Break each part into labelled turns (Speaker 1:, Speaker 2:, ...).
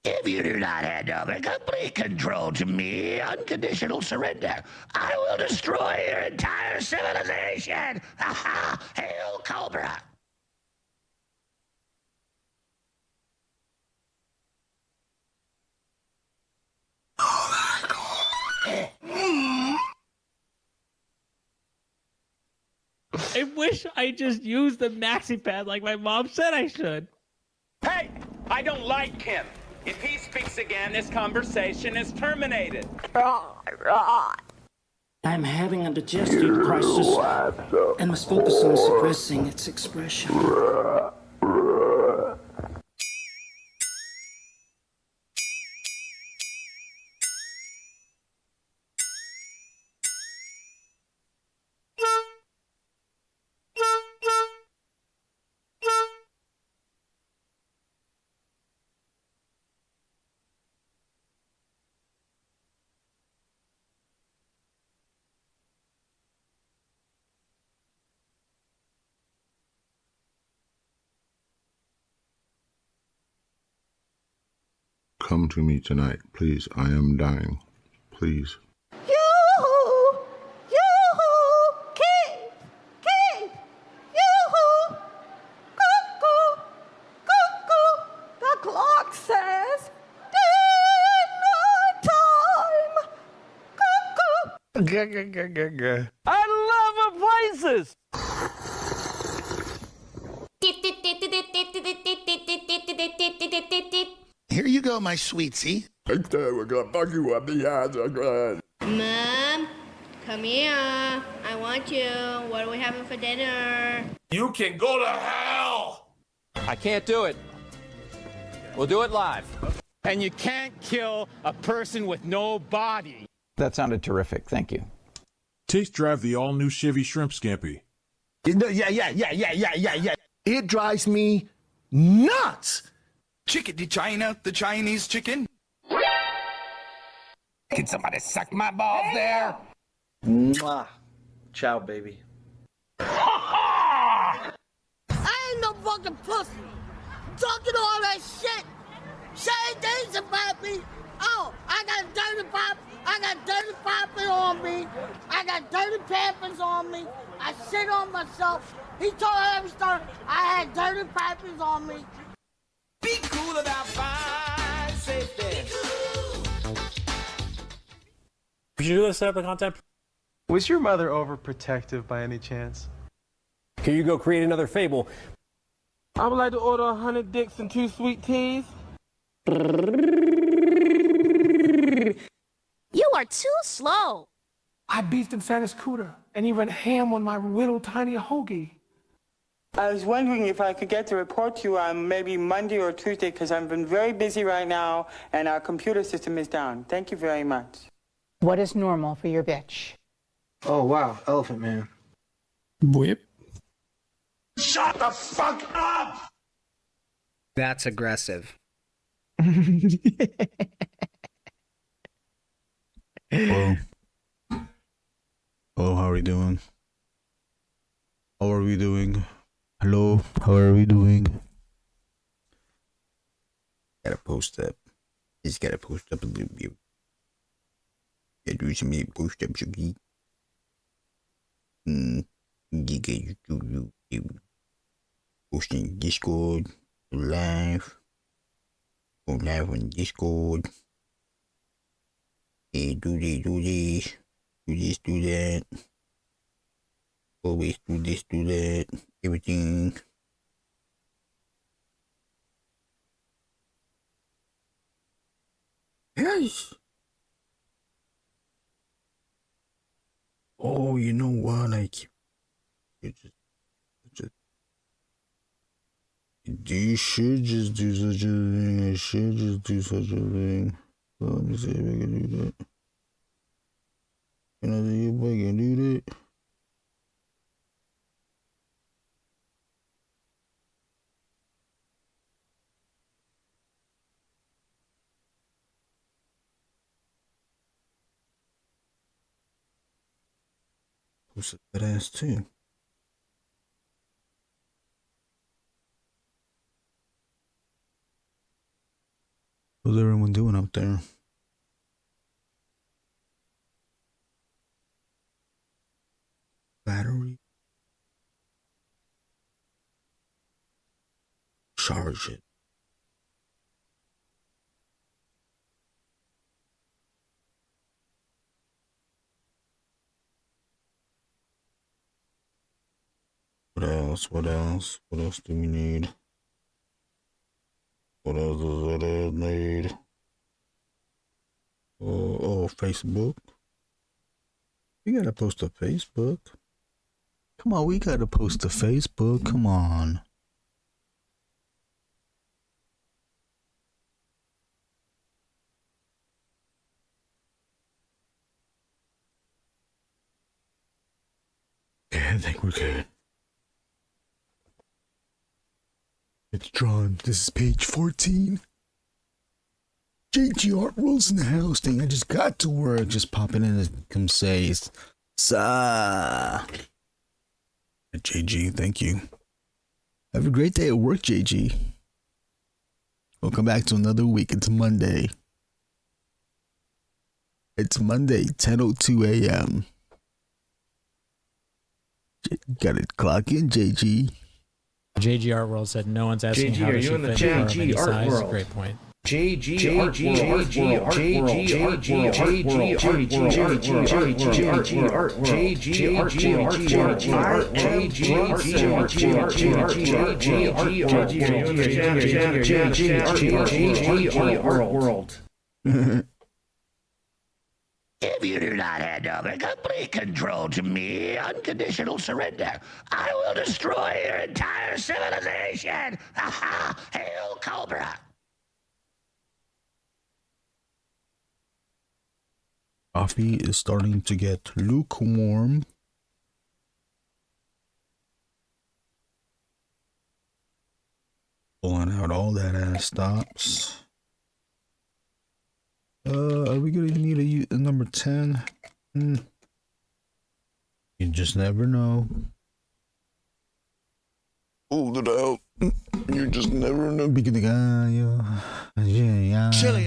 Speaker 1: If you do not hand over complete control to me, unconditional surrender, I will destroy your entire civilization! Ha ha! Hail Cobra!
Speaker 2: I wish I just used the maxi pad like my mom said I should.
Speaker 3: Hey, I don't like him. If he speaks again, this conversation is terminated.
Speaker 4: I'm having a digestive crisis and must focus on suppressing its expression.
Speaker 5: Come to me tonight, please. I am dying. Please.
Speaker 6: Yoo-hoo! Yoo-hoo! Keep! Keep! Yoo-hoo! Cuckoo! Cuckoo! The clock says dinner time! Cuckoo!
Speaker 3: I love places.
Speaker 1: Here you go, my sweetie.
Speaker 7: Mom, come here. I want you. What are we having for dinner?
Speaker 8: You can go to hell!
Speaker 3: I can't do it. We'll do it live. And you can't kill a person with no body.
Speaker 9: That sounded terrific. Thank you.
Speaker 8: Taste drive the all-new Chevy Shrimp Scampi.
Speaker 1: Yeah. It drives me nuts.
Speaker 10: Chicken to China, the Chinese chicken.
Speaker 3: Can somebody suck my balls there?
Speaker 4: Mwah. Ciao, baby.
Speaker 6: I ain't no fucking pussy. Talking all that shit. Saying things about me. Oh, I got dirty pop. I got dirty popping on me. I got dirty pampers on me. I shit on myself. He told every story. I had dirty pampers on me.
Speaker 3: Be cool about fire safety.
Speaker 2: Would you do this set up the content?
Speaker 11: Was your mother overprotective by any chance?
Speaker 2: Can you go create another fable?
Speaker 11: I would like to order 100 dicks and 2 sweet teas.
Speaker 7: You are too slow.
Speaker 11: I beefed and fat his cooter, and he went ham on my little tiny hoagie.
Speaker 12: I was wondering if I could get the report to you on maybe Monday or Tuesday, because I've been very busy right now, and our computer system is down. Thank you very much.
Speaker 13: What is normal for your bitch?
Speaker 4: Oh, wow. Elephant Man.
Speaker 11: Whip.
Speaker 8: Shut the fuck up!
Speaker 9: That's aggressive.
Speaker 5: Hello. Hello, how are we doing? How are we doing? Hello, how are we doing? Gotta post up. Just gotta post up a little bit. Gotta do some post up, Sugi. You guys do posting Discord, live. Go live on Discord. Hey, do this, do that. Always do this, do that. Everything. Yes. Oh, you know what? Like, you should just do such a thing. I should just do such a thing. Let me see if I can do that. Can I see if I can do that? Who's that ass too? Was out there. Battery. Charge it. What else? What else? What else do we need? What else does it need? Oh, Facebook. We gotta post to Facebook. Come on, we gotta post to Facebook. Come on. Yeah, I think we're good. It's drawn. This is page 14. JG Art World's in the house thing. I just got to work. Just popping in to come say, JG, thank you. Have a great day at work, JG. Welcome back to another week. It's Monday. It's Monday, 10:02 a.m. Got it. Clock in, JG.
Speaker 2: JG Art World said no one's asking how to shoot JG Art World. Great point.
Speaker 14: JG Art World.
Speaker 1: If you do not hand over complete control to me, unconditional surrender, I will destroy your entire civilization. Aha! Hail Cobra!
Speaker 5: Coffee is starting to get lukewarm. Pulling out all that ass stops. Are we gonna need a number 10? You just never know. Hold it out. You just never know. Beginning,
Speaker 15: chili,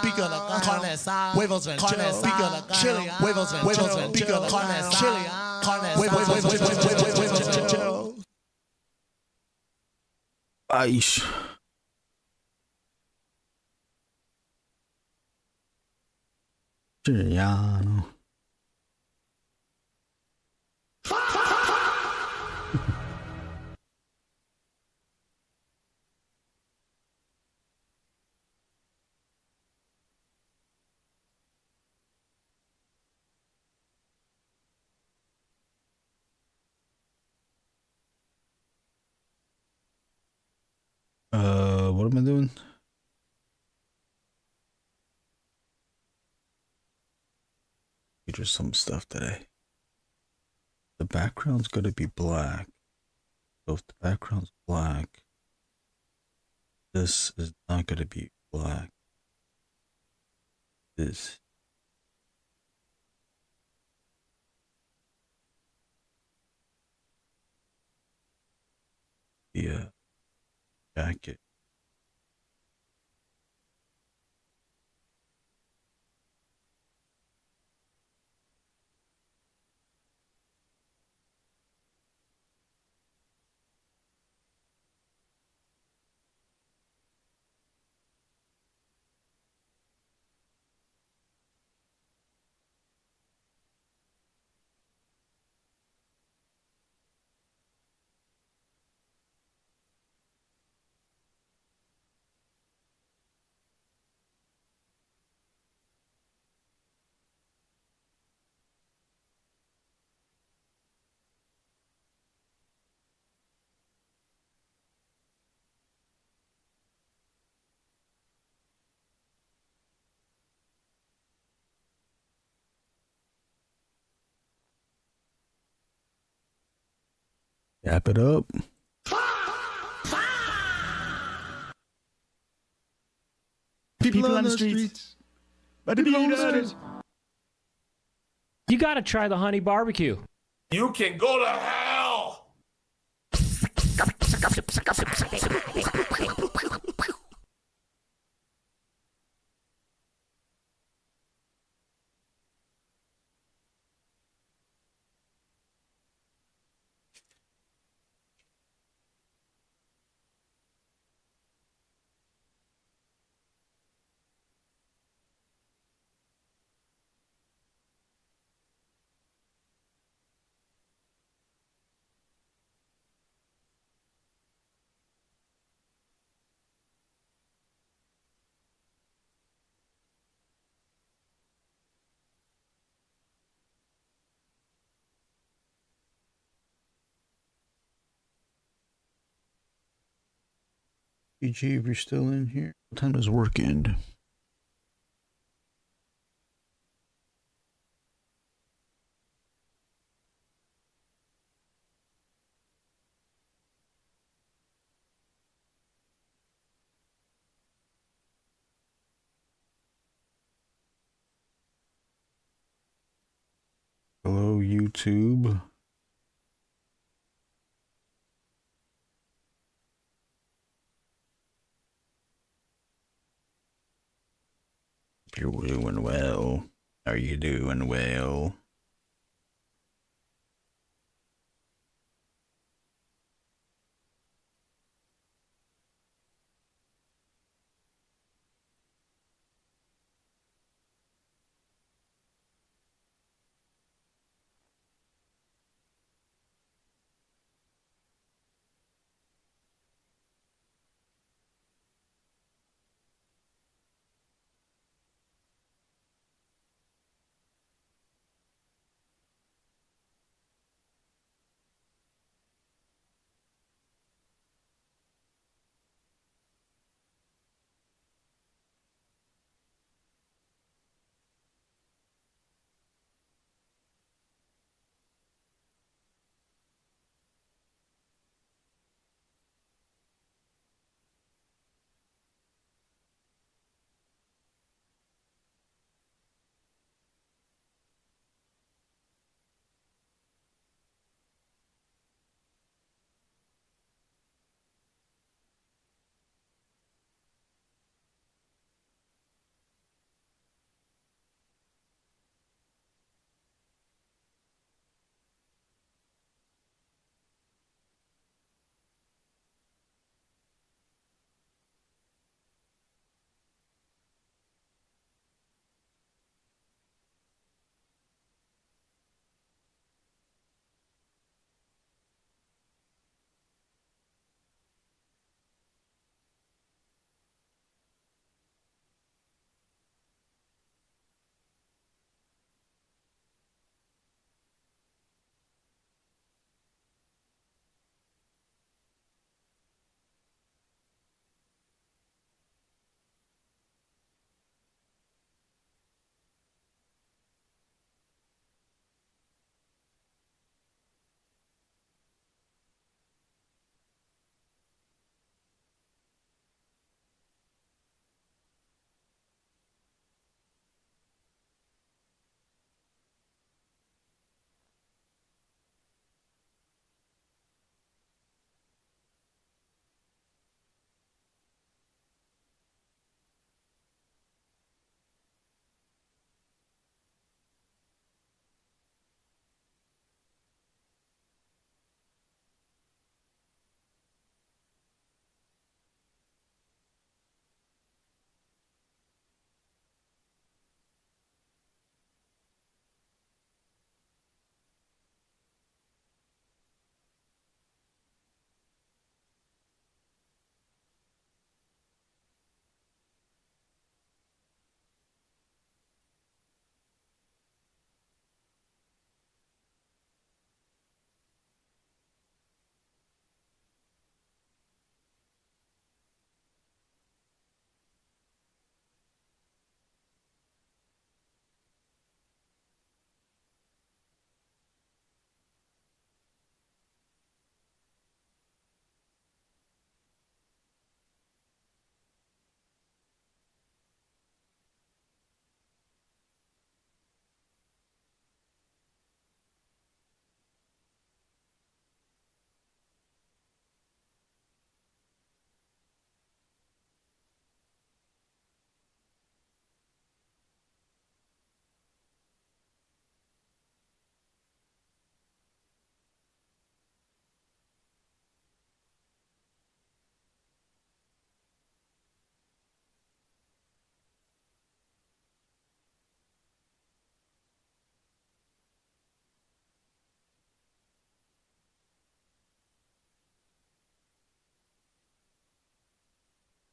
Speaker 15: bigger than carnes, huevos and chili, bigger than chili, huevos and chili, bigger than carnes, chili, huevos and chili.
Speaker 5: Ice. Chiliano. What am I doing? Just some stuff today. The background's gonna be black. So if the background's black, this is not gonna be black. This. The jacket. Wrap it up.
Speaker 15: People on the streets.
Speaker 2: You got to try the honey barbecue.
Speaker 8: You can go to hell.
Speaker 5: GG, if you're still in here. What time does work end? Hello, YouTube. You're doing well. Are you doing well?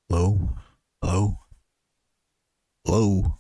Speaker 5: Hello? Hello? Hello?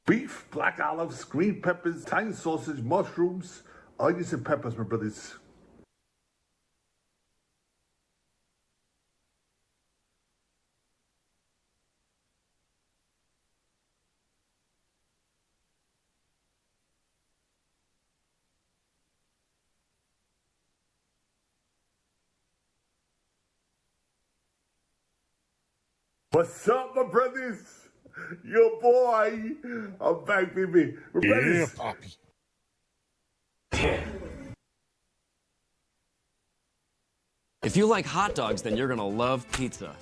Speaker 16: Beef, black olives, green peppers, thyme sausage, mushrooms, onions and peppers, my brothers. What's up, my brothers? Your boy. I'm back, baby. My brothers.
Speaker 8: Poppy.
Speaker 17: If you like hot dogs, then you're gonna love pizza.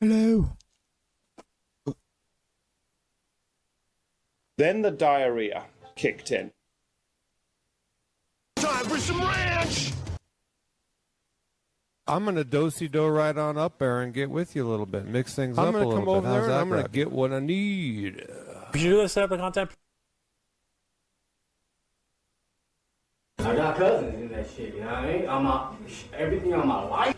Speaker 5: Hello.
Speaker 18: Then the diarrhea kicked in.
Speaker 8: Time for some ranch!
Speaker 19: I'm gonna do right on up there and get with you a little bit, mix things up a little bit. I'm gonna come over there and I'm gonna get what I need.
Speaker 20: Did you really set up the content?
Speaker 21: I got cousins in that shit, you know what I mean? Everything on my life.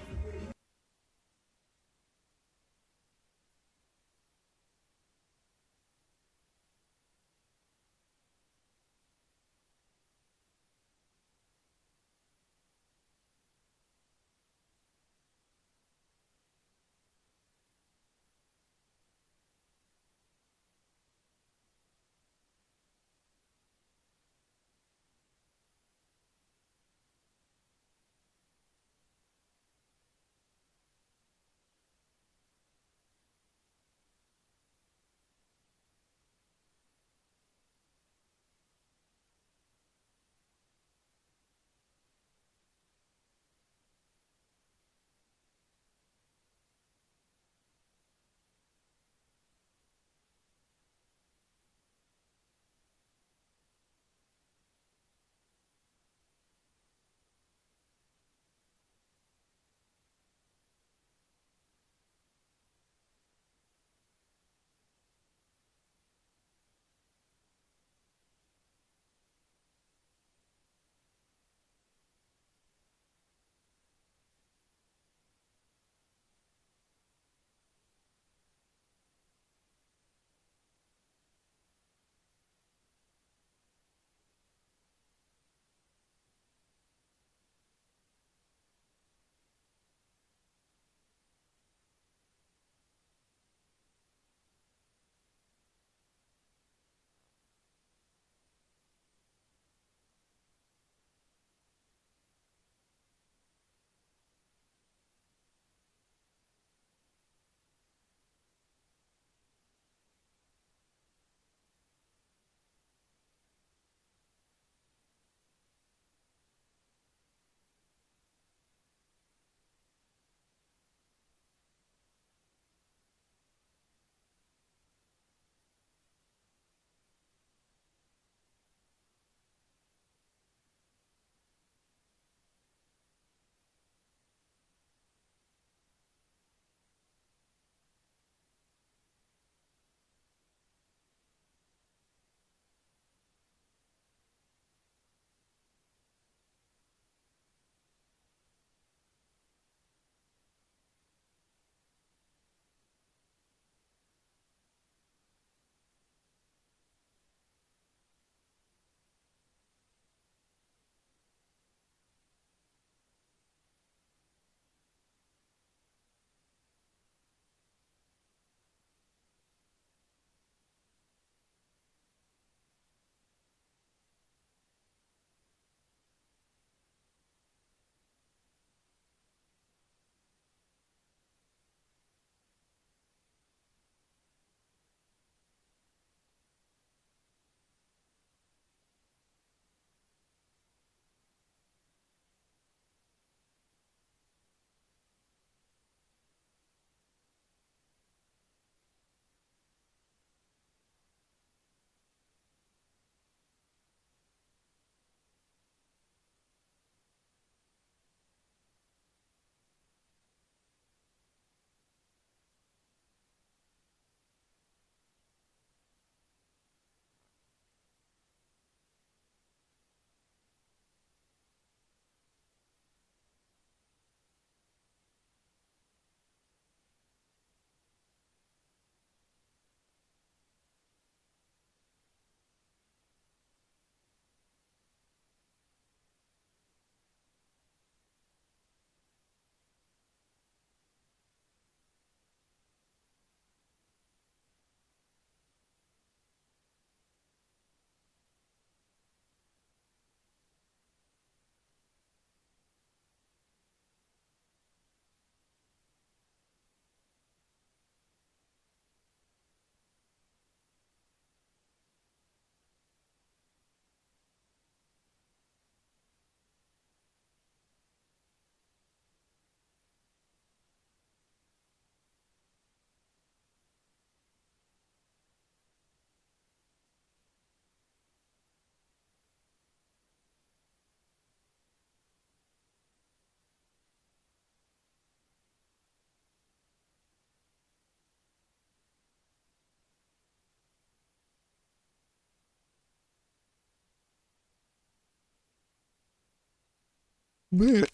Speaker 5: Man.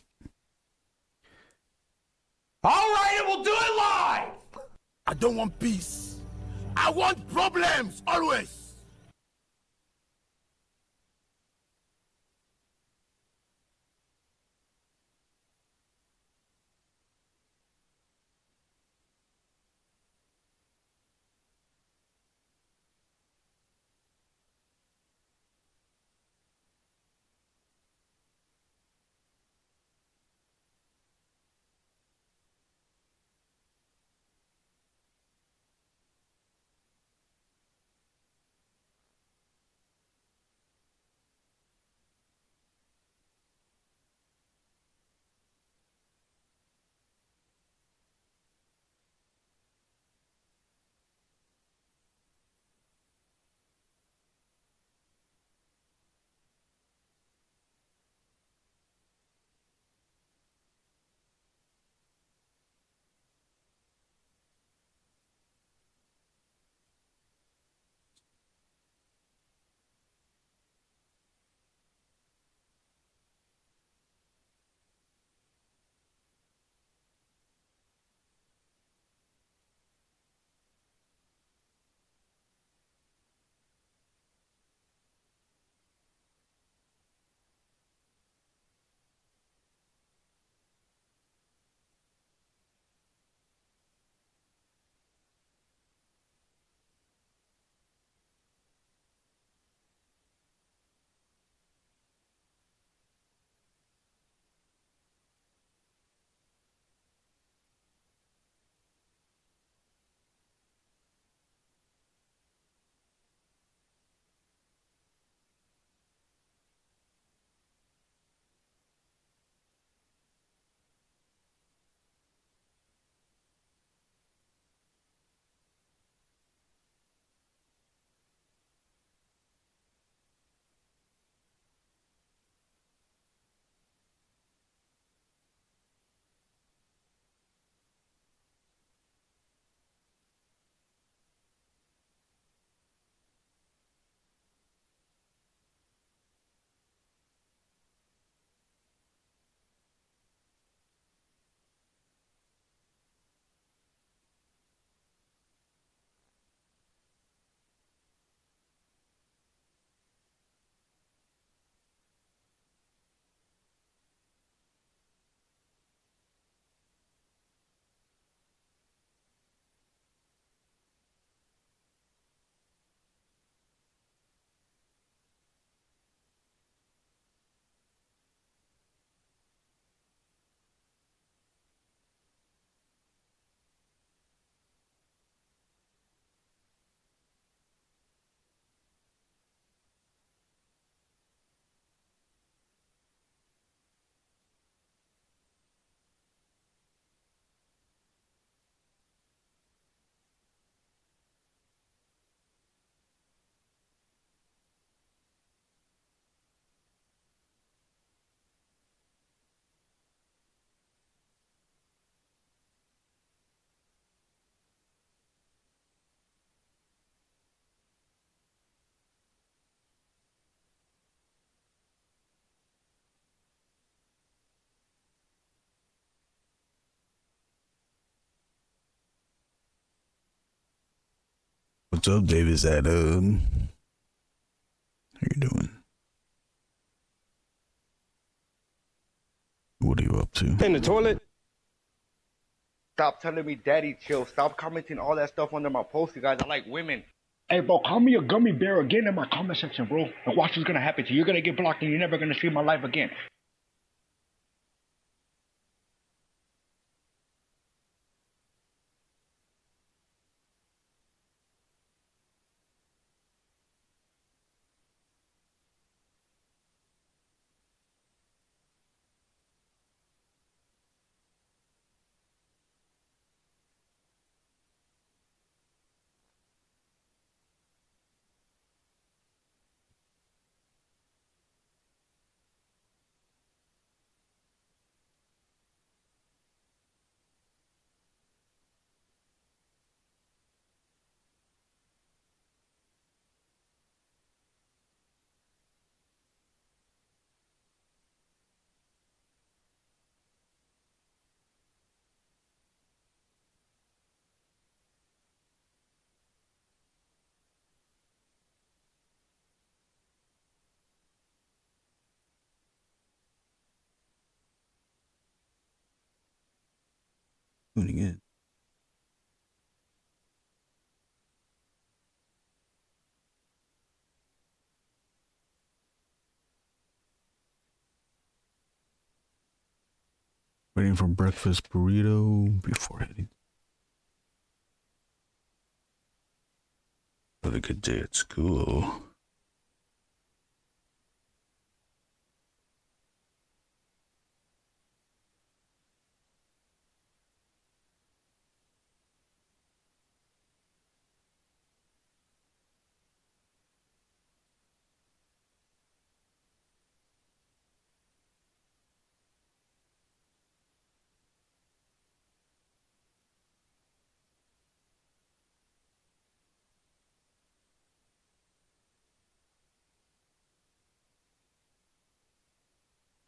Speaker 15: All right, and we'll do it live. I don't want peace. I want problems, always.
Speaker 5: What's up, Davis Adam? How you doing? What are you up to?
Speaker 20: In the toilet.
Speaker 22: Stop telling me daddy chill. Stop commenting all that stuff under my post, you guys. I like women. Hey, bro, call me a gummy bear again in my comment section, bro. And watch what's gonna happen to you. You're gonna get blocked and you're never gonna see my life again.
Speaker 5: tuning in. Waiting for breakfast burrito before heading. Have a good day at school.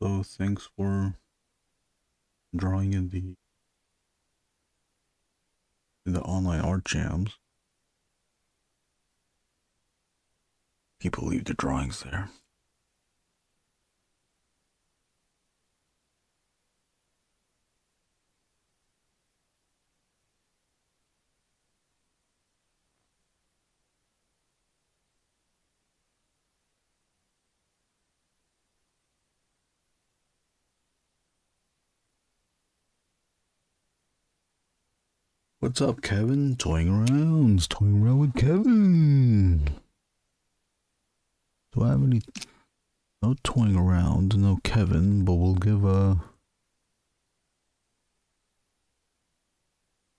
Speaker 5: So thanks for drawing in the online art jams. People leave the drawings there. What's up, Kevin? Toying around with Kevin. Do I have any? No toying around, no Kevin, but we'll give a.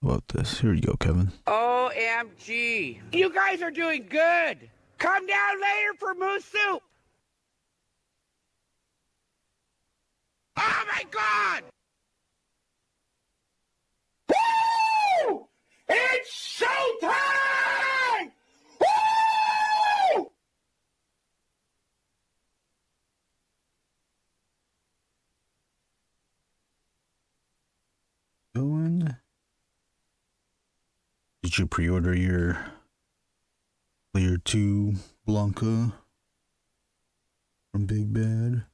Speaker 5: How about this? Here you go, Kevin.
Speaker 10: OMG. You guys are doing good. Come down later for moose soup. Oh my God! Woo! It's showtime! Woo!
Speaker 5: Going. Did you pre-order your Layer 2 Blanca from Big Bad?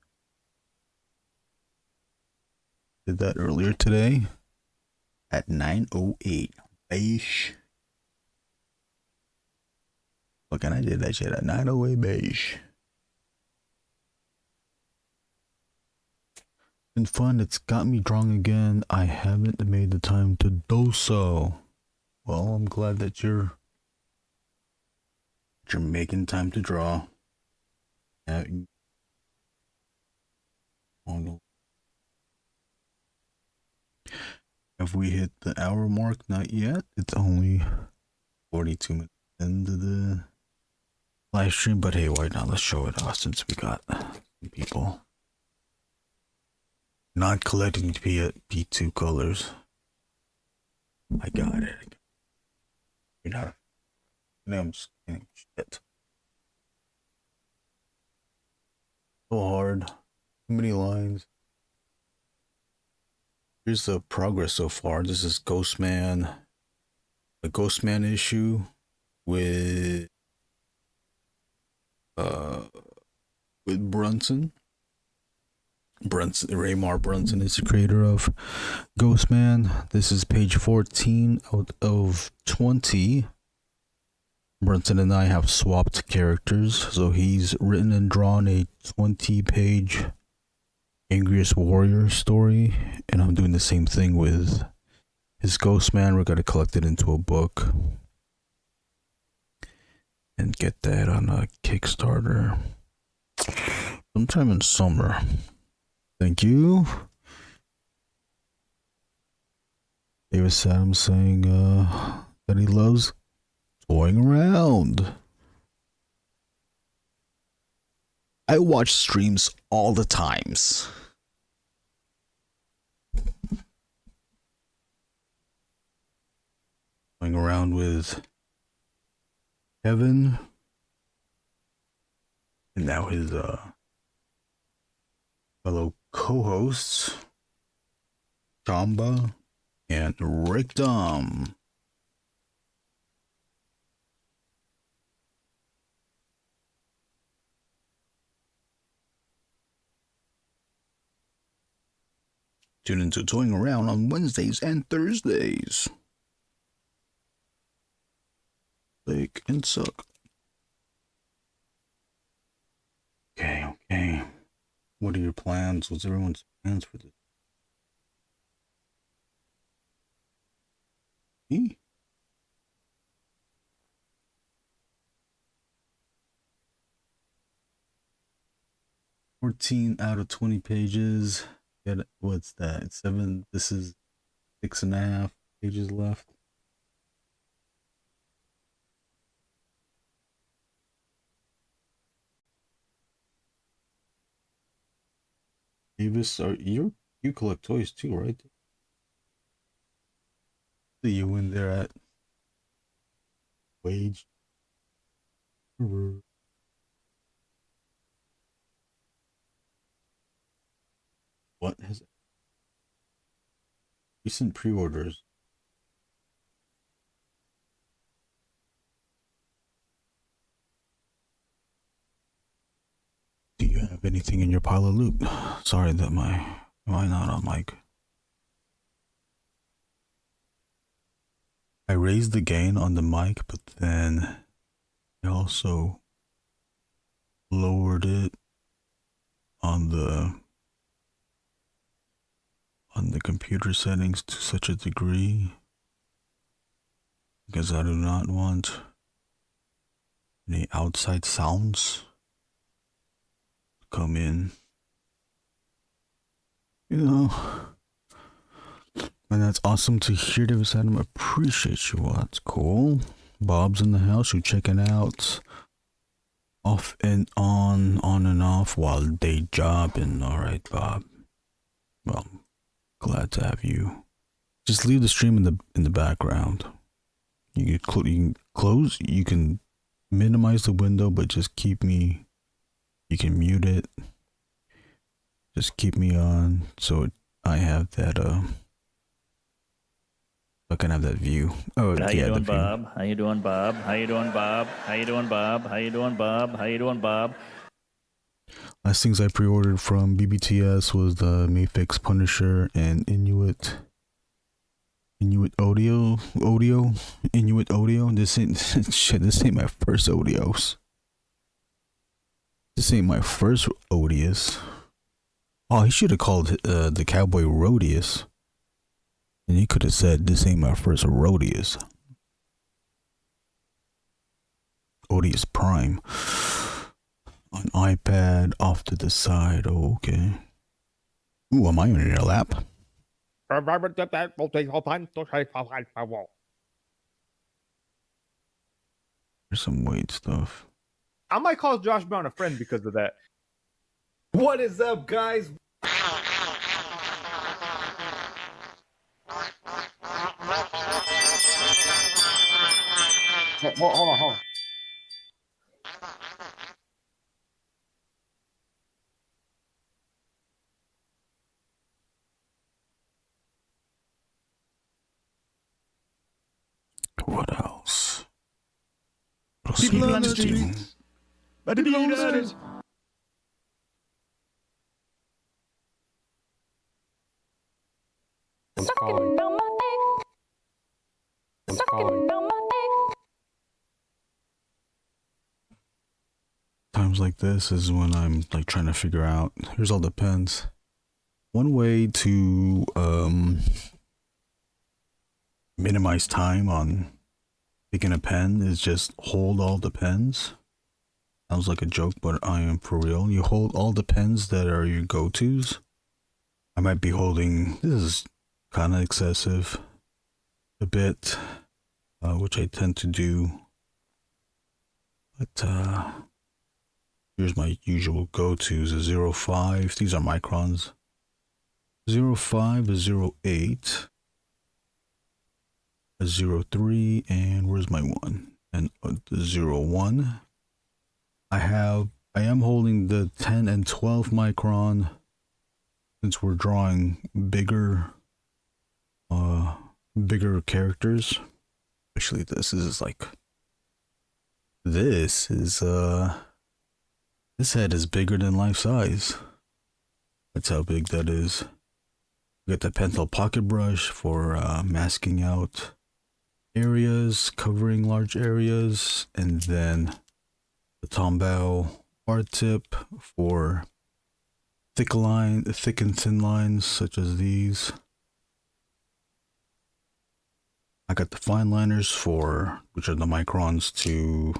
Speaker 5: Did that earlier today at 9:08. Beige. Look, and I did that shit at 9:08 beige. Been fun. It's got me drawing again. I haven't made the time to do so. Well, I'm glad that you're making time to draw. Have we hit the hour mark? Not yet. It's only 42 minutes into the live stream, but hey, why not? Let's show it off since we got people not collecting P2 colors. I got it. You're not. I'm scanning shit. So hard. Too many lines. Here's the progress so far. This is Ghostman. The Ghostman issue with Brunson. Raymar Brunson is the creator of Ghostman. This is page 14 out of 20. Brunson and I have swapped characters, so he's written and drawn a 20-page Angriest Warrior story, and I'm doing the same thing with his Ghostman. We're gonna collect it into a book and get that on a Kickstarter sometime in summer. Thank you. David Adams saying that he loves toying around. I watch streams all the times. Going around with Kevin and now his fellow co-hosts Chamba and Rick Dom. Tune into Toying Around on Wednesdays and Thursdays. Lake and suck. Okay. What are your plans? What's everyone's plans for this? Me? 14 out of 20 pages. Get it? What's that? 7. This is 6.5 pages left. Davis, you collect toys too, right? See you in there at wage. What has recent pre-orders? Do you have anything in your pile of loot? Sorry that am I not on mic? I raised the gain on the mic, but then I also lowered it on the computer settings to such a degree because I do not want any outside sounds to come in, you know. And that's awesome to hear, Davis Adam. Appreciate you. That's cool. Bob's in the house. You checking out off and on and off while day jobbing. All right, Bob. Well, glad to have you. Just leave the stream in the background. You can close. You can minimize the window, but just keep me. You can mute it. Just keep me on, so I have that. I can have that view. Oh,
Speaker 6: how you doing, Bob? How you doing, Bob? How you doing, Bob? How you doing, Bob? How you doing, Bob? How you doing, Bob?
Speaker 5: Last things I pre-ordered from BBTS was the Mayfix Punisher and Inuit Audio. This ain't shit. This ain't my first Odios. This ain't my first Odious. Oh, he should have called the Cowboy Rodius. And he could have said, this ain't my first Rodius. Odious Prime. On iPad, off to the side. Oh, okay. Ooh, am I in your lap? There's some weight stuff.
Speaker 20: I might call Josh Brown a friend because of that. What is up, guys?
Speaker 22: Hold on.
Speaker 5: What else?
Speaker 15: People on the streets. But the people on the streets.
Speaker 20: I'm calling.
Speaker 5: Times like this is when I'm like trying to figure out. Here's all the pens. One way to minimize time on picking a pen is just hold all the pens. Sounds like a joke, but I am for real. You hold all the pens that are your go-tos. I might be holding, this is kind of excessive a bit, which I tend to do. But here's my usual go-tos, a 05. These are microns. 05, a 08. A 03, and where's my one? And the 01. I am holding the 10 and 12 micron since we're drawing bigger characters. Actually, this head is bigger than life size. That's how big that is. We got the pencil pocket brush for masking out areas, covering large areas, and then the Tombow art tip for thick and thin lines such as these. I got the fine liners which are the microns to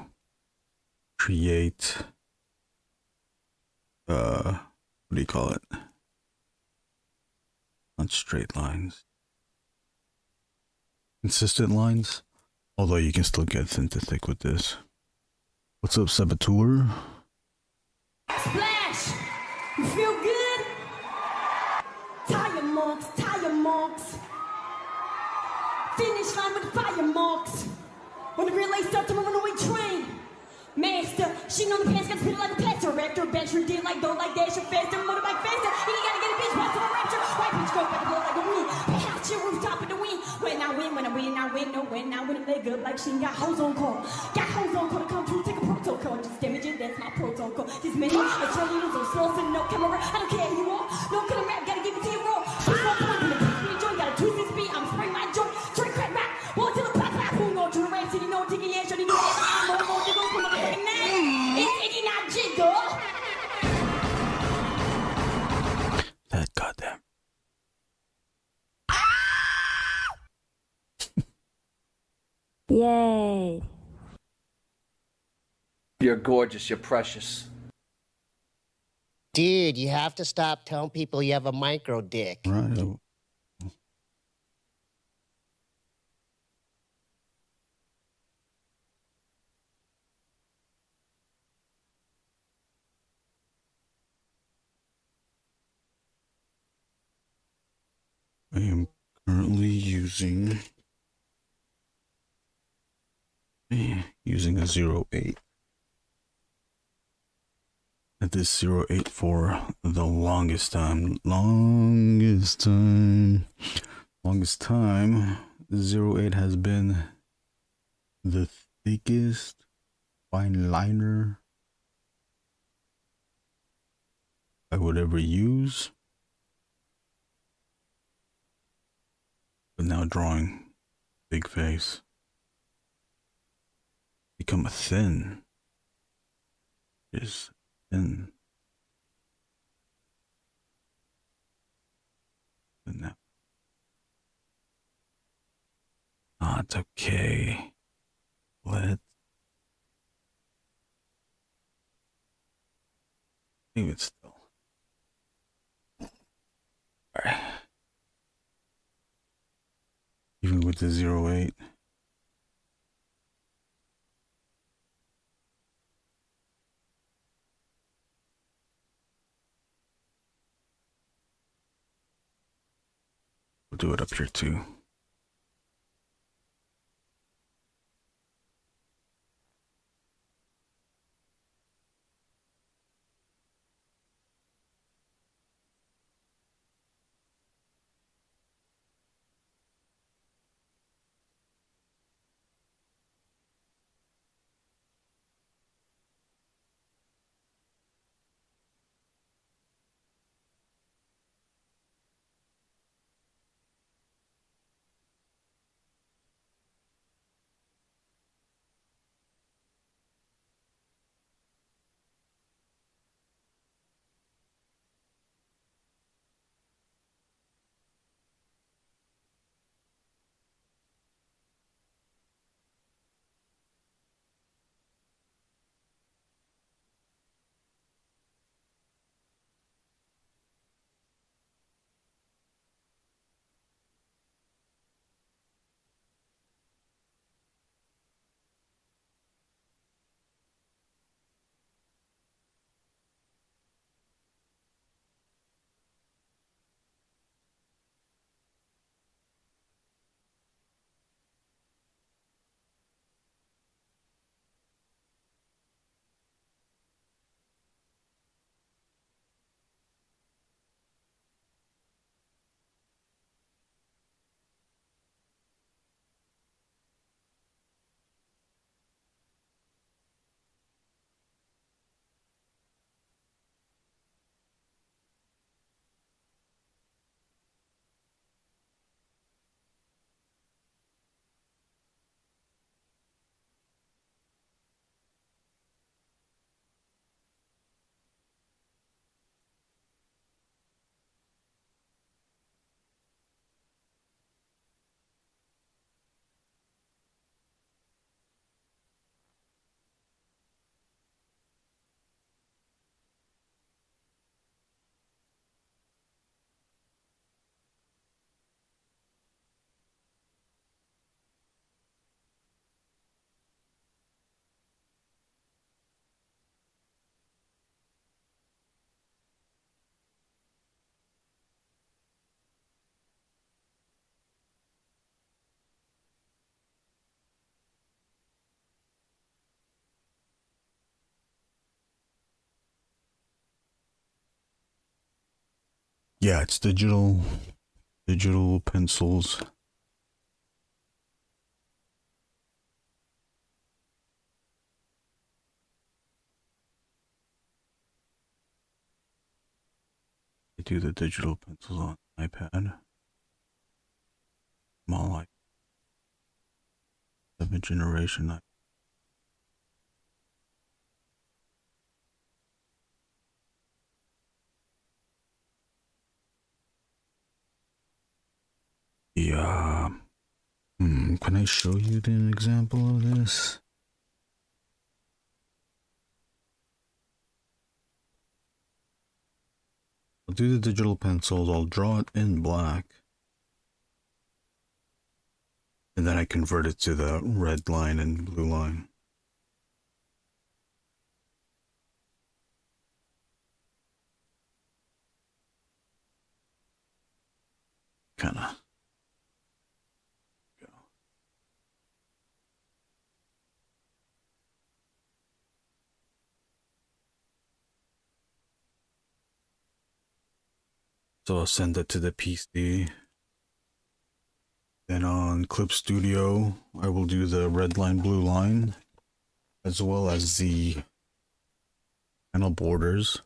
Speaker 5: create what do you call it? Not straight lines. Consistent lines. Although you can still get thin to thick with this. What's up, Saboteur?
Speaker 3: Splash! You feel good? Tire marks, tire marks. Finish line with fire marks. When the relay starts to move on the way train. Master, she know the pants got spit like a plaster. Raptor, bench, did like dough, like dash, faster, motorbike faster. He ain't gotta get a bitch, pass to the rapture. White bitch go back and blow like a wind. Hey, out your rooftop in the wind. When I win, no, when I win, a leg up like she ain't got hoes on call. Got hoes on call to come through, take a protocol. Just damage it, that's my protocol. This many, a trillion on sauce and no camera. I don't care who you are. No killer rap, gotta give it to you raw. I'm not point in the pitch, me joint, gotta twist this beat. I'm spraying my joint, straight crack back. Walk till the clap, clap, who go to the race, city, no ticket, yeah, shorty, no, I'm more, jiggle, from the fucking name. It's Iggy, not jiggle.
Speaker 5: That goddamn.
Speaker 3: Yay.
Speaker 14: You're gorgeous. You're precious.
Speaker 7: Dude, you have to stop telling people you have a micro dick.
Speaker 5: Right. I am currently using a 08. At this 08 for the longest time. The 08 has been the thickest fine liner I would ever use. But now drawing big face. Become a thin. Is thin. But now. It's okay. Let's leave it still. Alright. Even with the 08. We'll do it up here too. Yeah, it's digital pencils. I do the digital pencils on iPad. More like 7th generation. Yeah. Can I show you an example of this? I'll do the digital pencils. I'll draw it in black. And then I convert it to the red line and blue line. Kinda. So I'll send it to the PC. Then on Clip Studio, I will do the red line, blue line, as well as the panel borders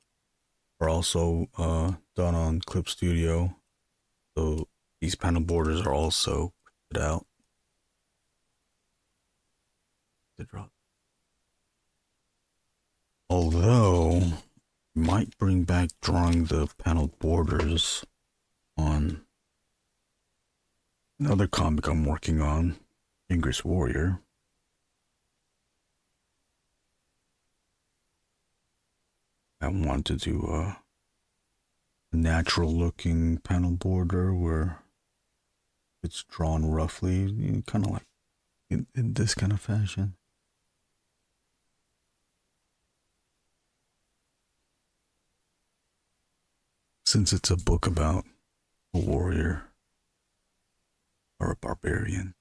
Speaker 5: are also done on Clip Studio. So these panel borders are also put out. Although, I might bring back drawing the panel borders on another comic I'm working on, Angriest Warrior. I want to do a natural looking panel border where it's drawn roughly, kind of like in this kind of fashion. Since it's a book about a warrior or a barbarian.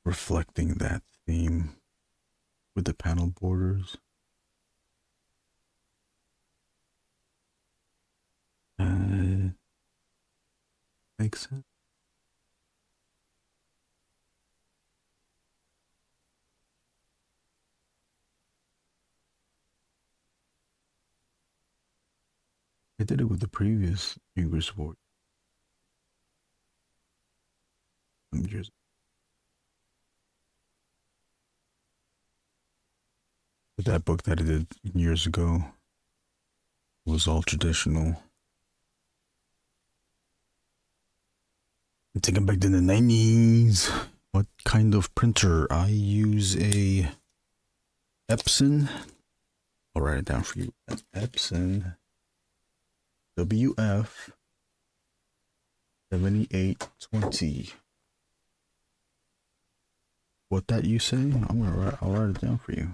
Speaker 5: Reflecting that theme with the panel borders. Makes sense. I did it with the previous Angriest Warrior. Some years ago. But that book that I did years ago was all traditional. I'm taking back to the 90s. What kind of printer? I use a Epson. I'll write it down for you. An Epson WF 7820. What that you say? I'll write it down for you.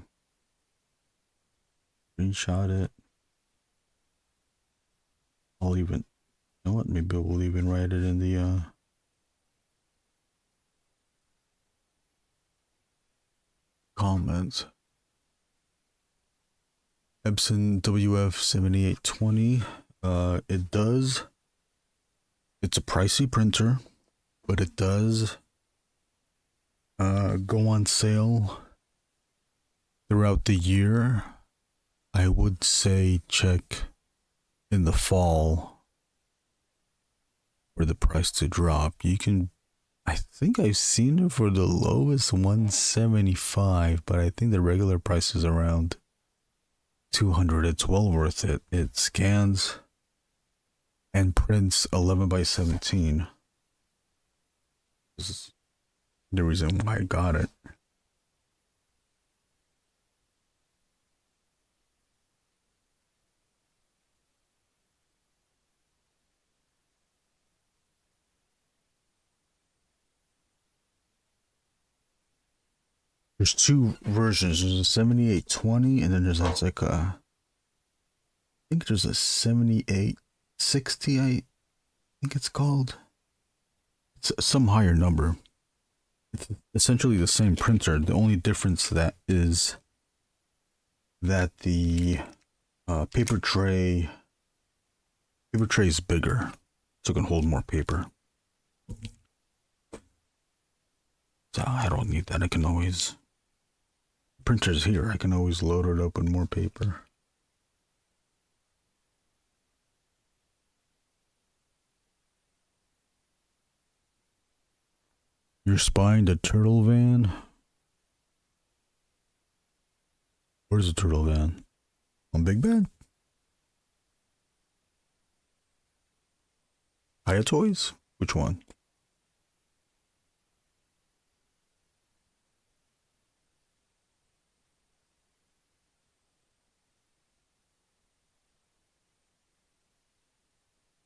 Speaker 5: Screenshot it. I'll even, you know what? Maybe we'll even write it in the comments. Epson WF 7820. It's a pricey printer, but it does go on sale throughout the year. I would say check in the fall for the price to drop. You can, I think I've seen it for the lowest 175, but I think the regular price is around 200. It's well worth it. It scans and prints 11 by 17. This is the reason why I got it. There's two versions. There's a 7820 and then there's like a, I think there's a 7860, I think it's called. It's some higher number. It's essentially the same printer. The only difference that is that the paper tray is bigger, so it can hold more paper. So I don't need that. I can always, printer's here, I can always load it up with more paper. You're spying the turtle van? Where's the turtle van? On Big Bed? Hiya Toys? Which one?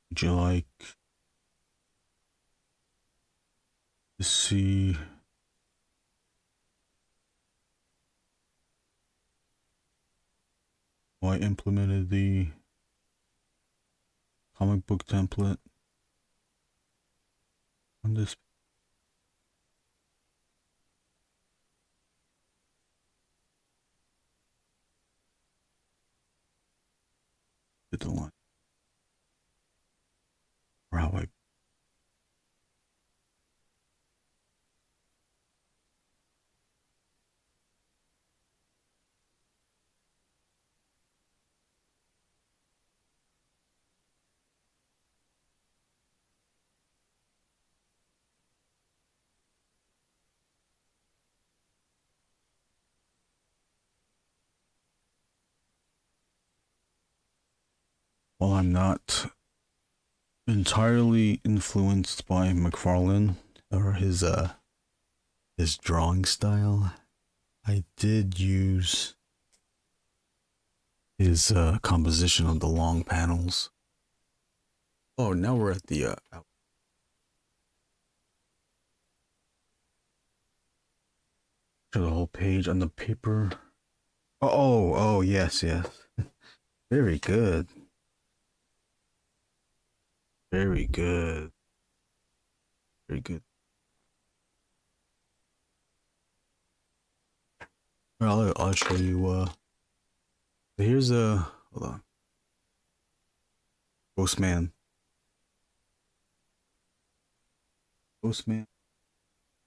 Speaker 5: Would you like to see how I implemented the comic book template on this? Get the line. Or how I While I'm not entirely influenced by McFarlane or his drawing style, I did use his composition of the long panels. Oh, now we're at the show the whole page on the paper. Oh, yes. Very good. Very good. Very good. Well, I'll show you. Here's a, hold on. Ghostman.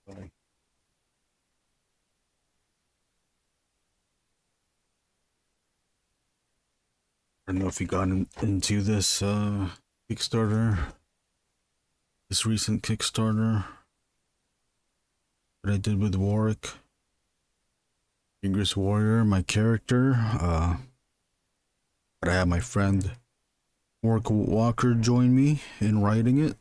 Speaker 5: Sorry. I don't know if you got into this Kickstarter, this recent Kickstarter that I did with Warrick. Angriest Warrior, my character. But I had my friend Warrick Walker join me in writing it.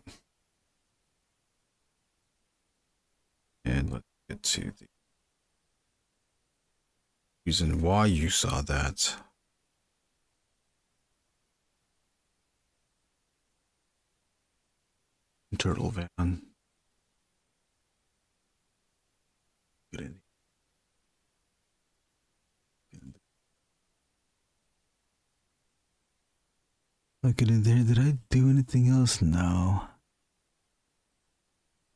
Speaker 5: And let's get to the reason why you saw that. Turtle van. Get in. Look at it there. Did I do anything else? No.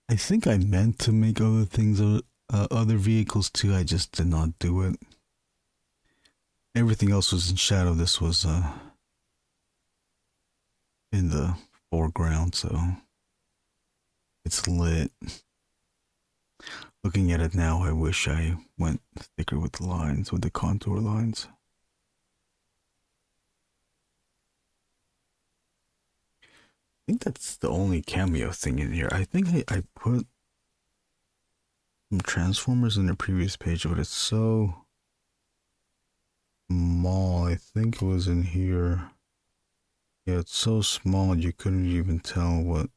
Speaker 5: I think I meant to make other things, other vehicles too. I just did not do it. Everything else was in shadow. This was in the foreground, so it's lit. Looking at it now, I wish I went thicker with the lines, with the contour lines. I think that's the only cameo thing in here. I think I put some Transformers in the previous page, but it's so small. I think it was in here. Yeah, it's so small you couldn't even tell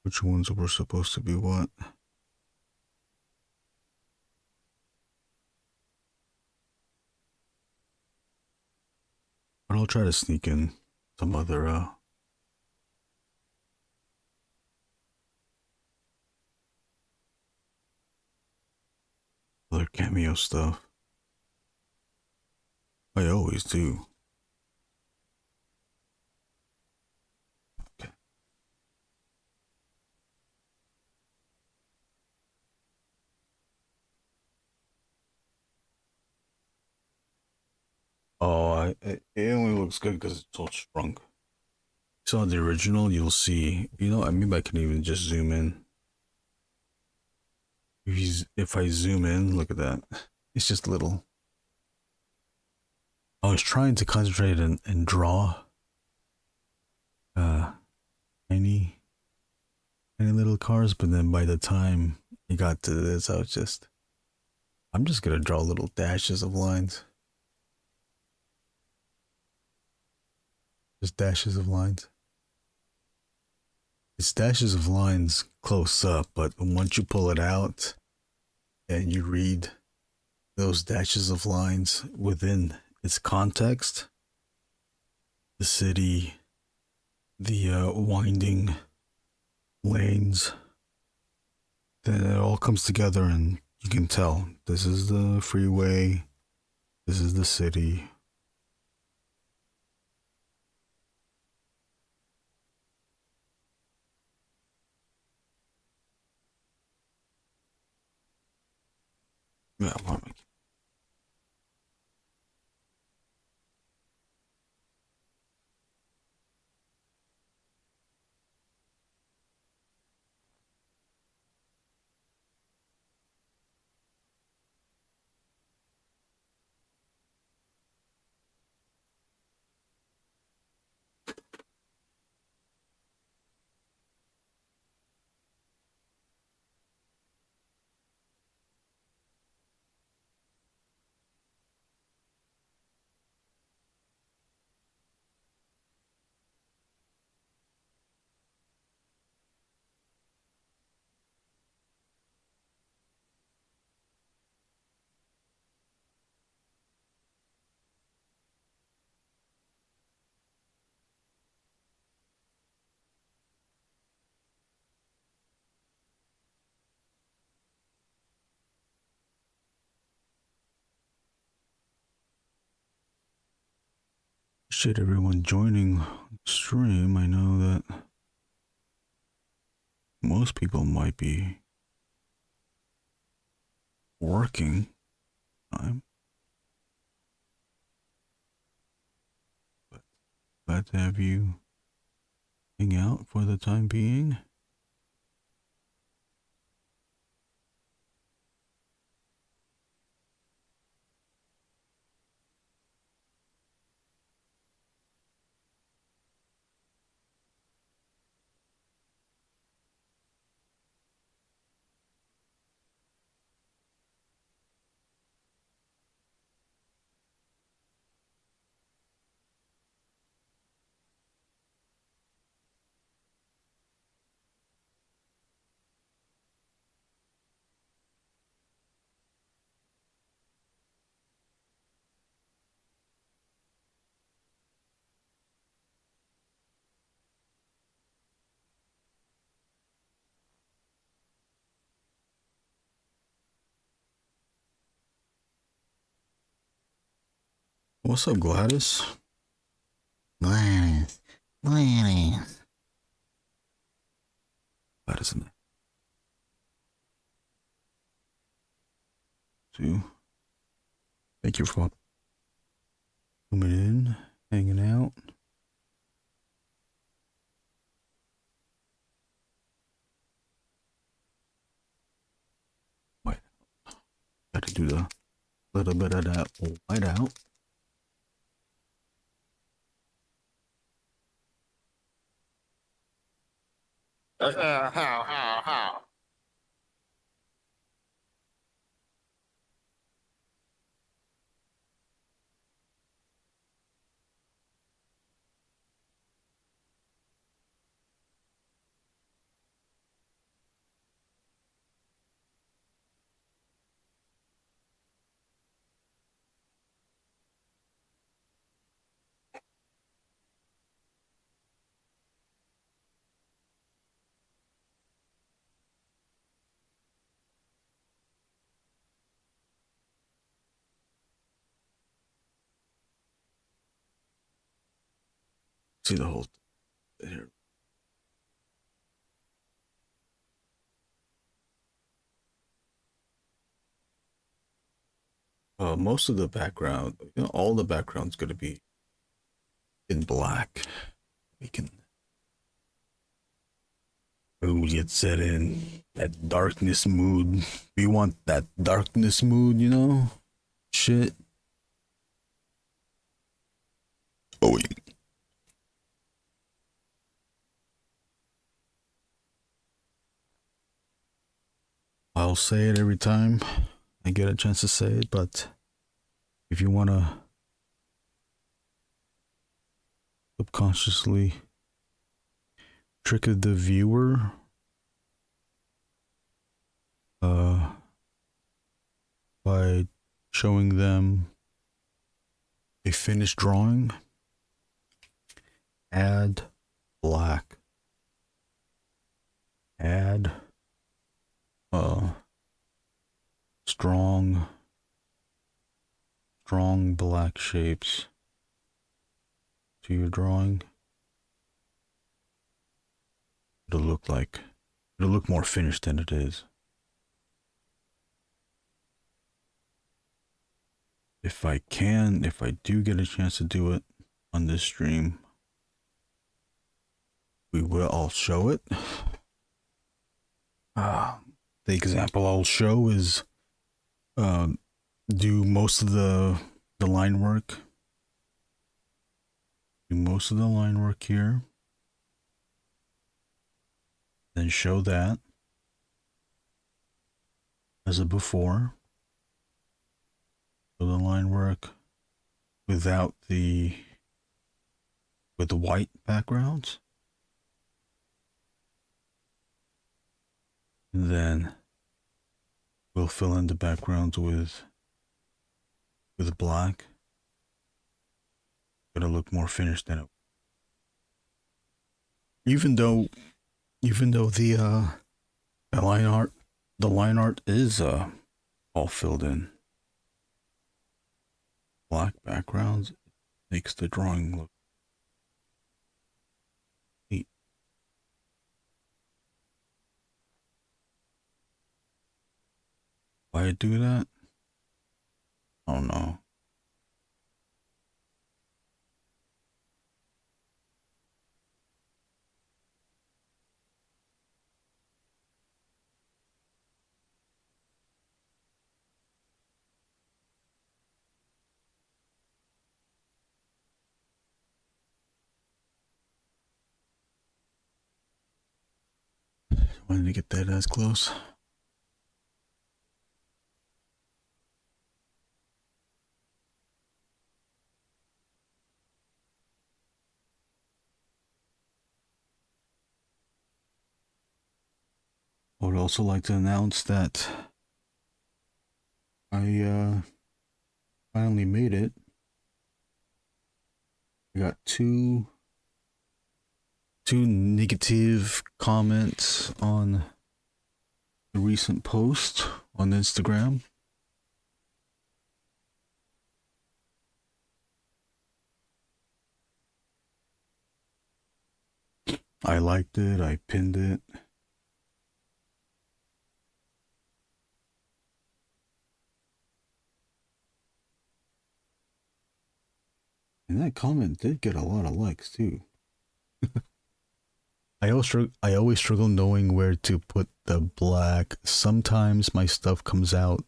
Speaker 5: which ones were supposed to be what. But I'll try to sneak in some other cameo stuff. I always do. Okay. it only looks good because it's all shrunk. So the original, you'll see. Maybe I can even just zoom in. If I zoom in, look at that. It's just little. I was trying to concentrate and draw. Any little cars, but then by the time it got to this, I'm just gonna draw little dashes of lines. Just dashes of lines. It's dashes of lines close up, but once you pull it out and you read those dashes of lines within its context, the city, the winding lanes, then it all comes together and you can tell this is the freeway, this is the city. Yeah, appreciate everyone joining the stream. I know that most people might be working time, but glad to have you hang out for the time being. What's up, Gladys? Gladys. Gladys in there. Two. Thank you for coming in, hanging out. Wait. Gotta do the little bit of that white out.
Speaker 8: How?
Speaker 5: See the whole here. Most of the background, all the background's gonna be in black. We can get set in that darkness mood. We want that darkness mood, shit. Oh, yeah. I'll say it every time I get a chance to say it, but if you want to subconsciously trick the viewer, by showing them a finished drawing, add black, add strong black shapes to your drawing. It'll look more finished than it is. If I do get a chance to do it on this stream, I'll show it. The example I'll show is do most of the line work. Do most of the line work here. Then show that as a before. So the line work with the white backgrounds. And then we'll fill in the backgrounds with black. It'll look more finished than it. Even though the line art is all filled in. Black backgrounds makes the drawing look neat. Why I do that? I don't know. Wanted to get that as close. I would also like to announce that I finally made it. I got two negative comments on the recent post on Instagram. I liked it, I pinned it. And that comment did get a lot of likes too. I always struggle knowing where to put the black. Sometimes my stuff comes out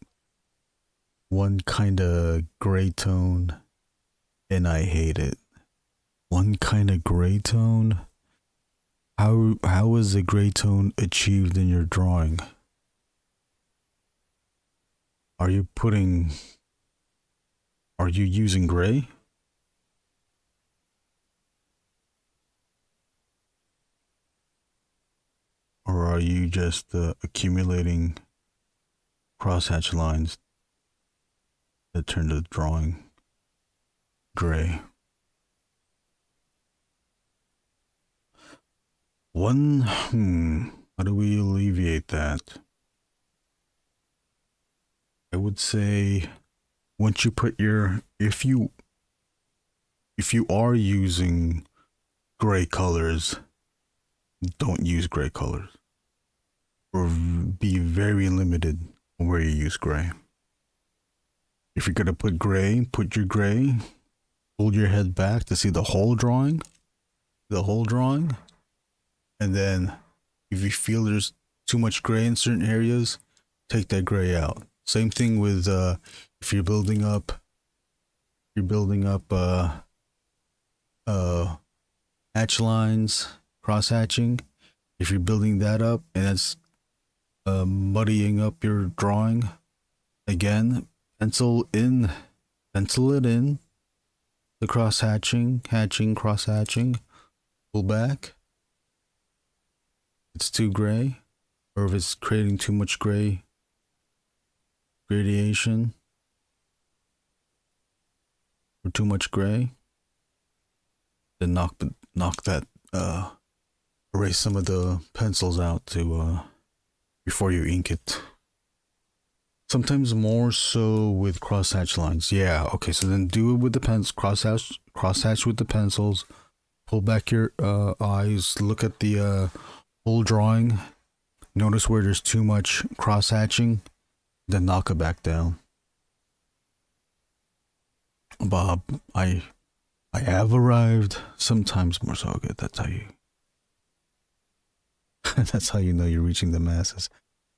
Speaker 5: one kind of gray tone and I hate it. One kind of gray tone? How is a gray tone achieved in your drawing? Are you using gray? Or are you just accumulating crosshatch lines that turn the drawing gray? How do we alleviate that? I would say once you put if you are using gray colors, don't use gray colors. Or be very limited on where you use gray. If you're gonna put gray, put your gray. Hold your head back to see the whole drawing. And then if you feel there's too much gray in certain areas, take that gray out. Same thing with if you're building up hatch lines, cross hatching. If you're building that up and that's muddying up your drawing, again, pencil it in. The cross hatching, cross hatching, pull back. It's too gray, or if it's creating too much gray gradation, or too much gray, then knock that, erase some of the pencils out to before you ink it. Sometimes more so with crosshatch lines. Yeah, okay, so then do it with the pens, crosshatch with the pencils, pull back your eyes, look at the whole drawing, notice where there's too much cross-hatching, then knock it back down. Bob, I have arrived, sometimes more so good, that's how you know you're reaching the masses.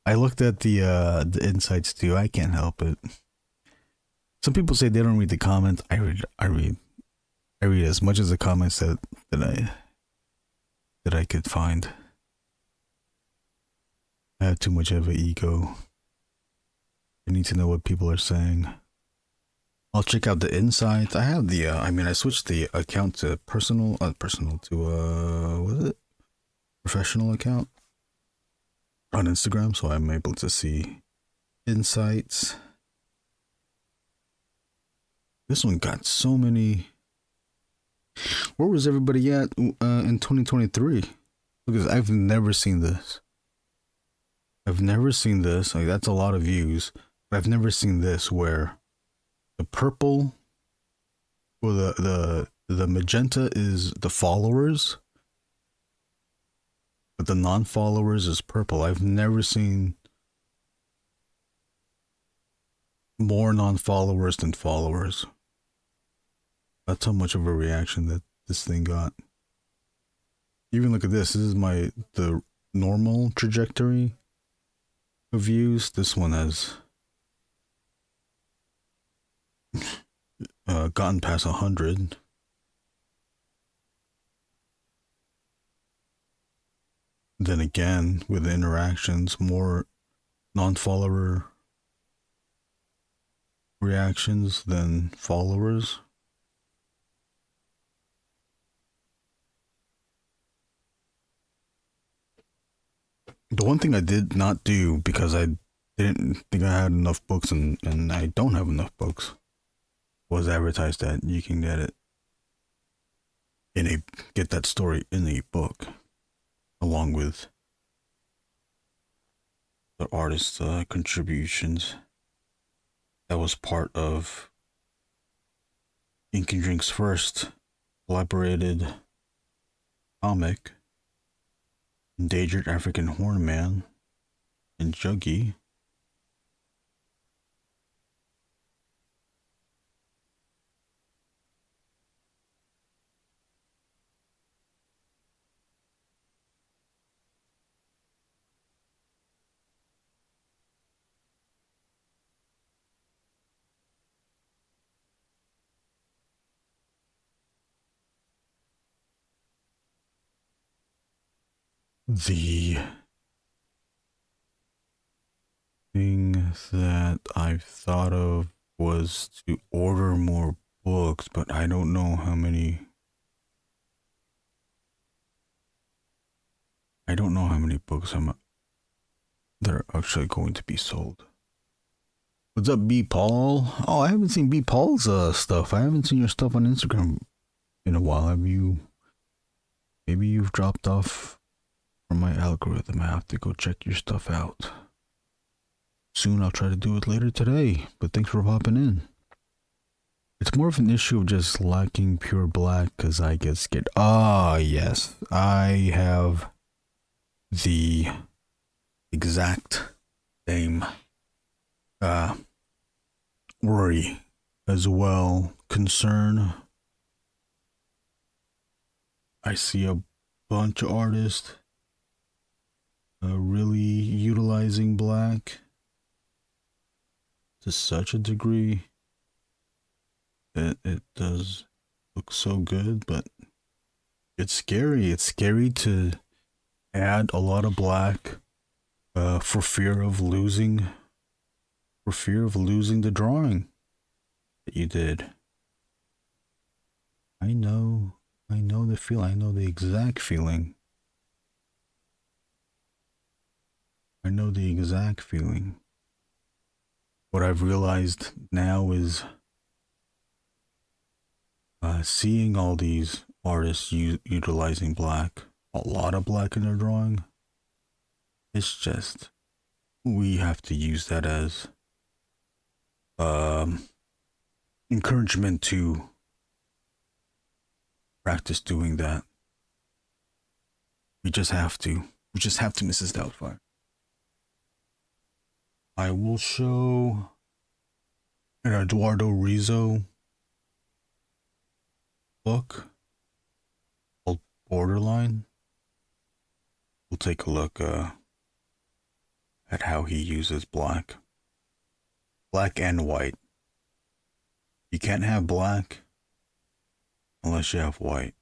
Speaker 5: I looked at the insights too. I can't help it. Some people say they don't read the comments. I read as much as the comments that I could find. I have too much of an ego. I need to know what people are saying. I'll check out the insights. I have the I switched the account to personal to what is it? Professional account on Instagram, so I'm able to see insights. This one got so many. Where was everybody at in 2023? Because I've never seen this. Like, that's a lot of views, but I've never seen this where the purple or the magenta is the followers, but the non-followers is purple. I've never seen more non-followers than followers. That's how much of a reaction that this thing got. Even look at this. This is the normal trajectory of views. This one has gotten past 100. Then again, with the interactions, more non-follower reactions than followers. The one thing I did not do, because I didn't think I had enough books, and I don't have enough books, was advertise that you can get it get that story in a book, along with the artist's contributions. That was part of Ink and Drink's first collaborated comic, Endangered African Hornman and Juggy. The thing that I've thought of was to order more books, but I don't know how many. I don't know how many books that are actually going to be sold. What's up, B Paul? Oh, I haven't seen B Paul's stuff. I haven't seen your stuff on Instagram in a while. Have you? Maybe you've dropped off from my algorithm. I have to go check your stuff out. Soon I'll try to do it later today, but thanks for popping in. It's more of an issue of just liking pure black because I get scared. Ah, yes. I have the exact same worry as well, concern. I see a bunch of artists really utilizing black to such a degree that it does look so good, but it's scary. It's scary to add a lot of black for fear of losing the drawing that you did. I know the feel. I know the exact feeling. I know the exact feeling. What I've realized now is seeing all these artists utilizing black, a lot of black in their drawing. It's just, we have to use that as encouragement to practice doing that. We just have to, Mrs. Doubtfire. I will show an Eduardo Rizzo book called Borderline. We'll take a look at how he uses black and white. You can't have black unless you have white.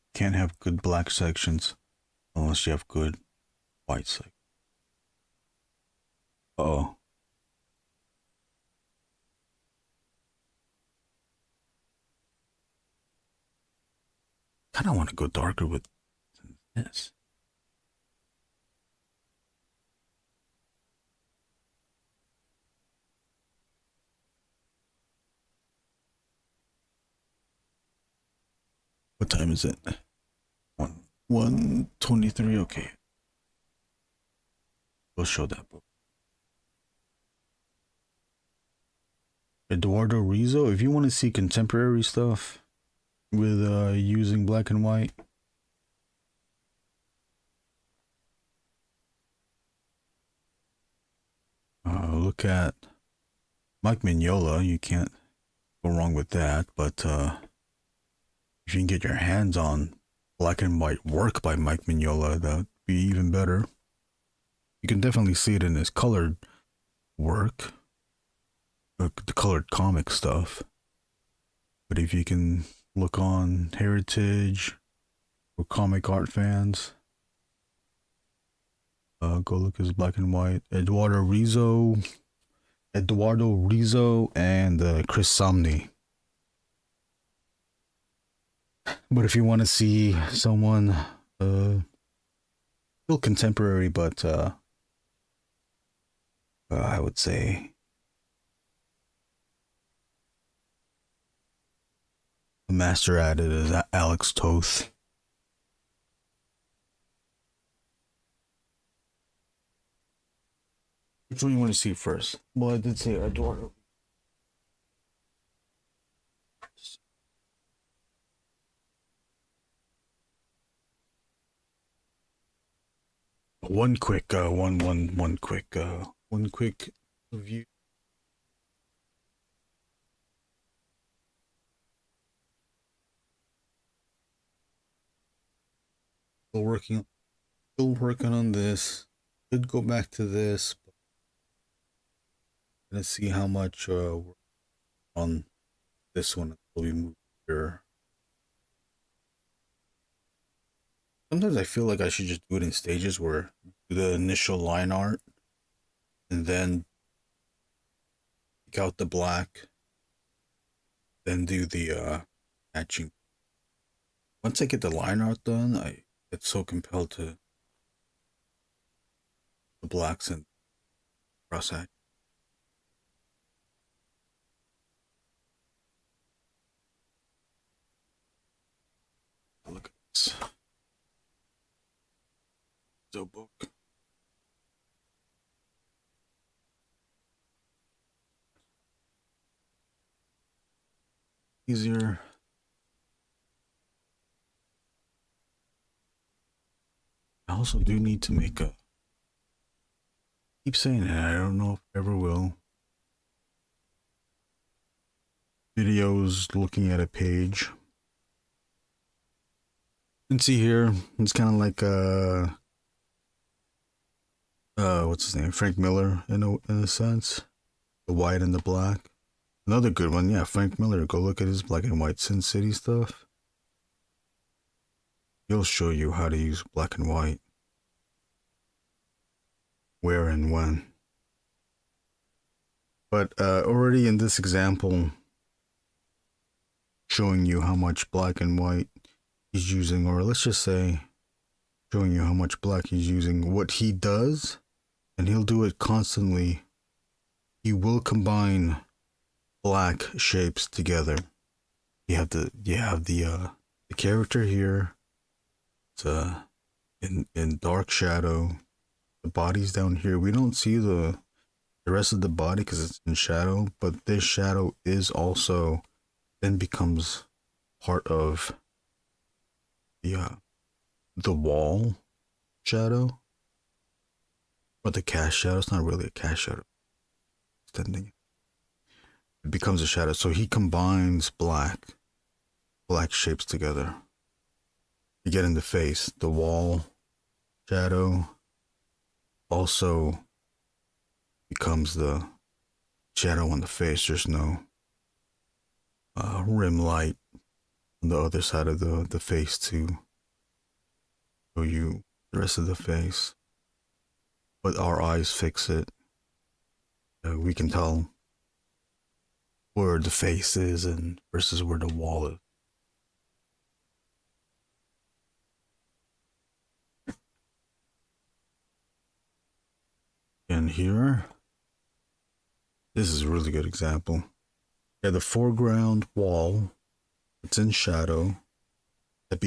Speaker 5: You can't have good black sections unless you have good white sections. Uh-oh. Kind of want to go darker with this. What time is it? 1:23. Okay. We'll show that book. Eduardo Rizzo, if you want to see contemporary stuff with using black and white, look at Mike Mignola. You can't go wrong with that, but if you can get your hands on black and white work by Mike Mignola, that would be even better. You can definitely see it in his colored work, the colored comic stuff. But if you can look on Heritage or Comic Art fans, go look at his black and white. Eduardo Rizzo and Chris Somney. But if you want to see someone still contemporary, but I would say the master at it is Alex Toth. Which one you want to see first? Well, I did say Eduardo. One quick review. Still working on this. Could go back to this. Let's see how much on this one will we move here. Sometimes I feel like I should just do it in stages, where do the initial line art and then take out the black, then do the hatching. Once I get the line art done, I get so compelled to the blacks and cross hatch. Look at this. So book. Easier. I also do need to make a keep saying it. I don't know if I ever will. Videos looking at a page. You can see here, it's kind of like what's his name? Frank Miller in a sense. The white and the black. Another good one, yeah, Frank Miller. Go look at his black and white Sin City stuff. He'll show you how to use black and white. Where and when. But already in this example, showing you how much black and white he's using, or let's just say showing you how much black he's using, what he does, and he'll do it constantly. He will combine black shapes together. You have the character here. It's in dark shadow. The body's down here. We don't see the rest of the body because it's in shadow, but this shadow is also then becomes part of the wall shadow, or the cast shadow. It's not really a cast shadow. Extending it becomes a shadow. So he combines black shapes together. You get in the face, the wall shadow also becomes the shadow on the face. There's no rim light on the other side of the face to show you the rest of the face, but our eyes fix it. We can tell where the face is and versus where the wall is. And here, this is a really good example. Yeah, the foreground wall, it's in shadow, that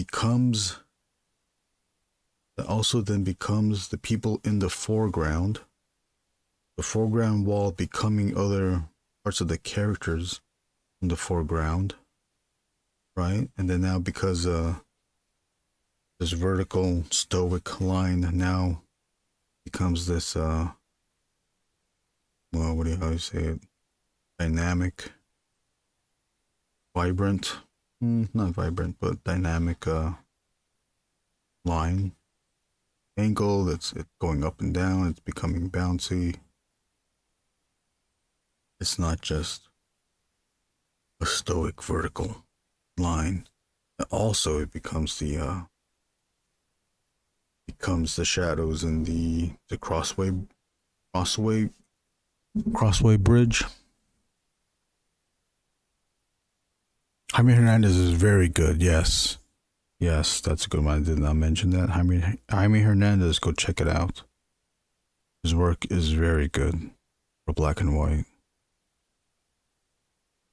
Speaker 5: also then becomes the people in the foreground wall becoming other parts of the characters in the foreground, right? And then now because this vertical stoic line now becomes this well, what do you how you say it? Dynamic, vibrant, not vibrant, but dynamic line. Angle, it's going up and down, it's becoming bouncy. It's not just a stoic vertical line. Also, it becomes the shadows in the crossway bridge. Jaime Hernandez is very good. Yes, that's a good one. I did not mention that. Jaime Hernandez, go check it out. His work is very good for black and white.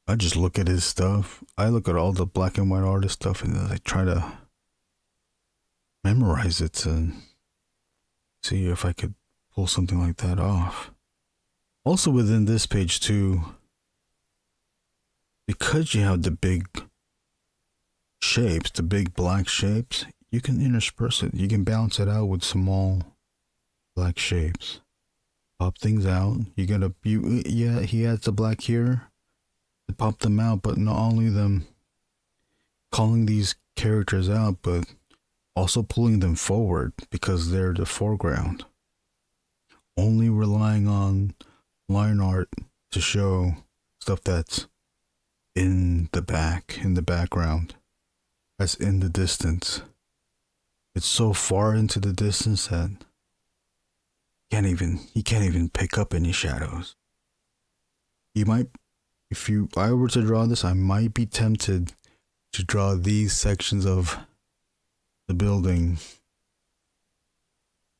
Speaker 5: I just look at his stuff. I look at all the black and white artist stuff and I try to memorize it and see if I could pull something like that off. Also within this page too, because you have the big shapes, the big black shapes, you can intersperse it. You can balance it out with small black shapes. Pop things out. He adds the black here to pop them out, but not only them calling these characters out, but also pulling them forward because they're the foreground. Only relying on line art to show stuff that's in the background, that's in the distance. It's so far into the distance that he can't even pick up any shadows. If I were to draw this, I might be tempted to draw these sections of the building,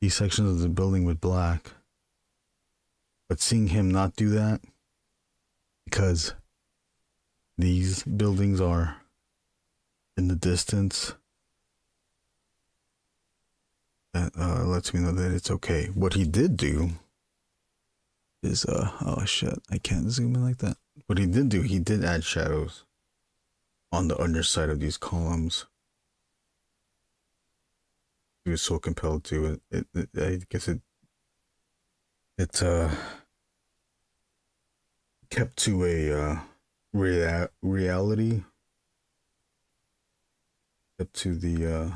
Speaker 5: with black. But seeing him not do that, because these buildings are in the distance, that lets me know that it's okay. What he did do is, oh shit, I can't zoom in like that. What he did do, he did add shadows on the underside of these columns. He was so compelled to it. I guess it it kept to a reality, kept to the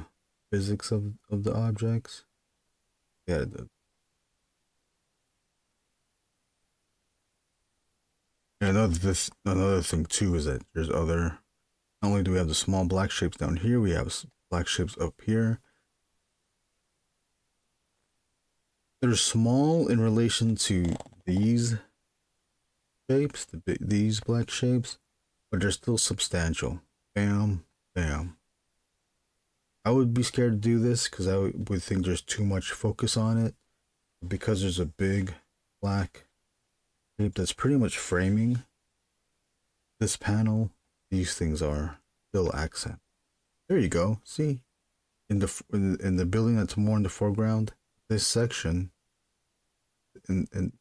Speaker 5: physics of the objects. Yeah, it did. And another thing too is that there's other. Not only do we have the small black shapes down here, we have black shapes up here. They're small in relation to these shapes, these black shapes, but they're still substantial. Bam, bam. I would be scared to do this because I would think there's too much focus on it. Because there's a big black shape that's pretty much framing this panel, these things are still accent. There you go. See, in the building that's more in the foreground, this section, in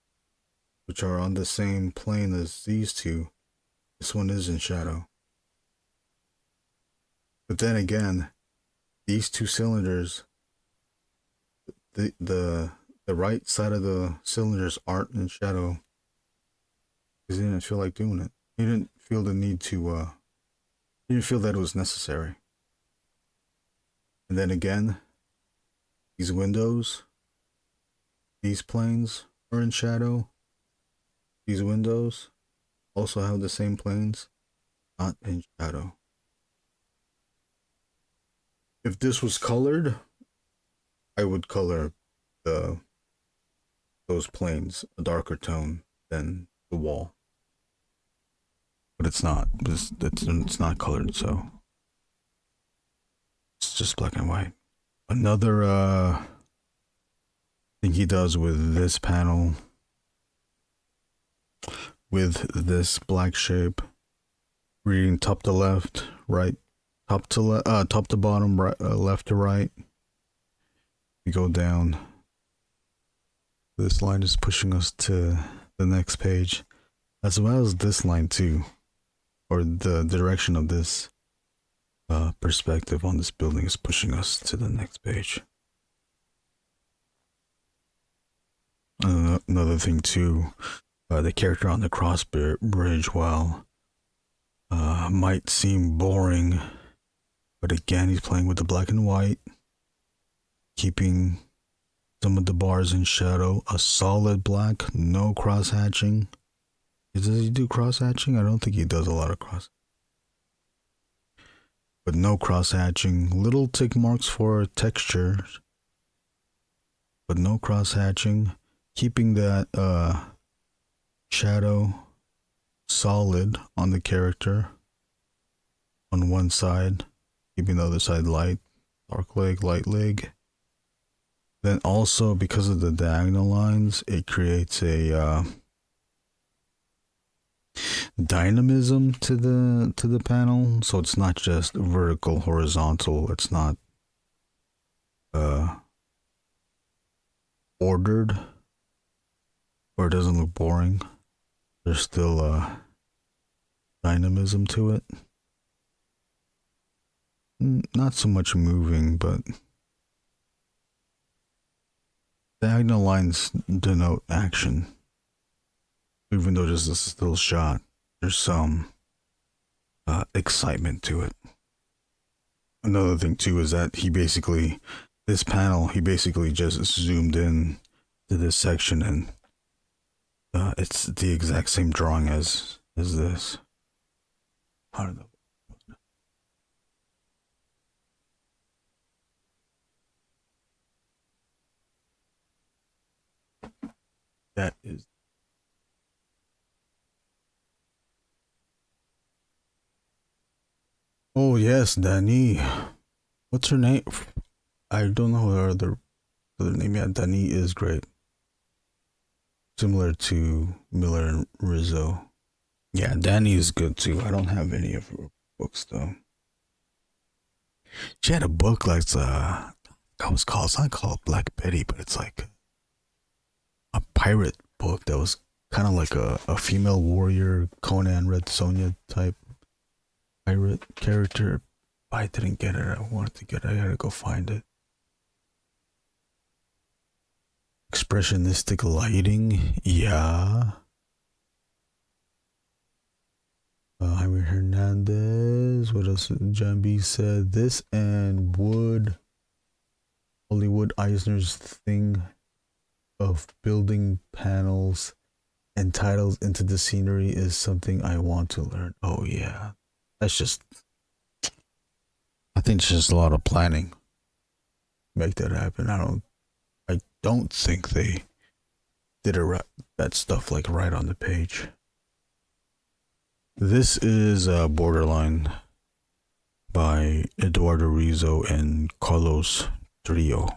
Speaker 5: which are on the same plane as these two, this one is in shadow. But then again, these two cylinders, the right side of the cylinders aren't in shadow because he didn't feel like doing it. He didn't feel the need to. He didn't feel that it was necessary. And then again, these windows, these planes are in shadow. These windows also have the same planes, not in shadow. If this was colored, I would color those planes a darker tone than the wall. But it's not. It's not colored, so it's just black and white. Another thing he does with this panel, with this black shape, reading top to left, right, top to bottom, right, left to right. We go down. This line is pushing us to the next page, as well as this line too, or the direction of this perspective on this building is pushing us to the next page. Another thing too, the character on the cross bridge, while might seem boring, but again, he's playing with the black and white, keeping some of the bars in shadow, a solid black, no cross hatching. Does he do cross hatching? I don't think he does a lot of cross. But no cross hatching, little tick marks for texture, but no cross hatching, keeping that shadow solid on the character on one side, keeping the other side light, dark leg, light leg. Then also, because of the diagonal lines, it creates a dynamism to the panel. So it's not just vertical, horizontal. It's not ordered, or it doesn't look boring. There's still dynamism to it. Not so much moving, but diagonal lines denote action. Even though this is a still shot, there's some excitement to it. Another thing too is that this panel, he basically just zoomed in to this section, and it's the exact same drawing as this. I don't know. That is. Oh yes, Dani. What's her name? I don't know her other name yet. Dani is great. Similar to Miller and Rizzo. Yeah, Dani is good too. I don't have any of her books though. She had a book like that was called. It's not called Black Betty, but it's like a pirate book that was kind of like a female warrior, Conan, Red Sonja type pirate character. I didn't get it. I wanted to get it. I gotta go find it. Expressionistic lighting, yeah. Jaime Hernandez. What else? John B said this and Hollywood Eisner's thing of building panels and titles into the scenery is something I want to learn. Oh yeah, that's just. I think it's just a lot of planning. Make that happen. I don't think they did that stuff like right on the page. This is Borderline by Eduardo Rizzo and Carlos Trio.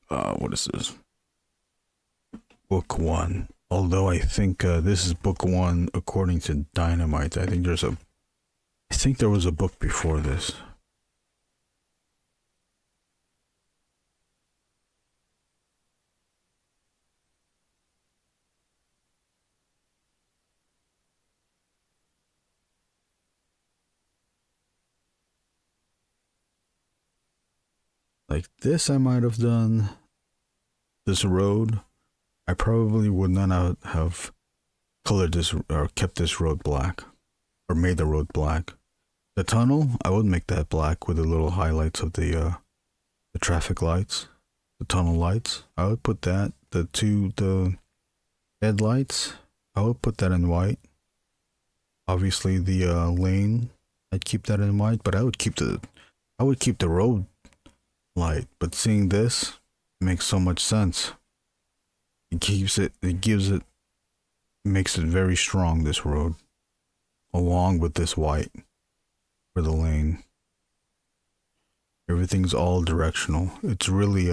Speaker 5: What is this? Book 1. Although I think this is book 1 according to Dynamite. I think there was a book before this. Like this I might have done. This road, I probably would not have colored this or kept this road black or made the road black. The tunnel, I would make that black with the little highlights of the traffic lights, the tunnel lights. I would put that. The headlights, I would put that in white. Obviously the lane, I'd keep that in white, but I would keep the road light. But seeing this makes so much sense. Makes it very strong, this road, along with this white for the lane. Everything's all directional. It's really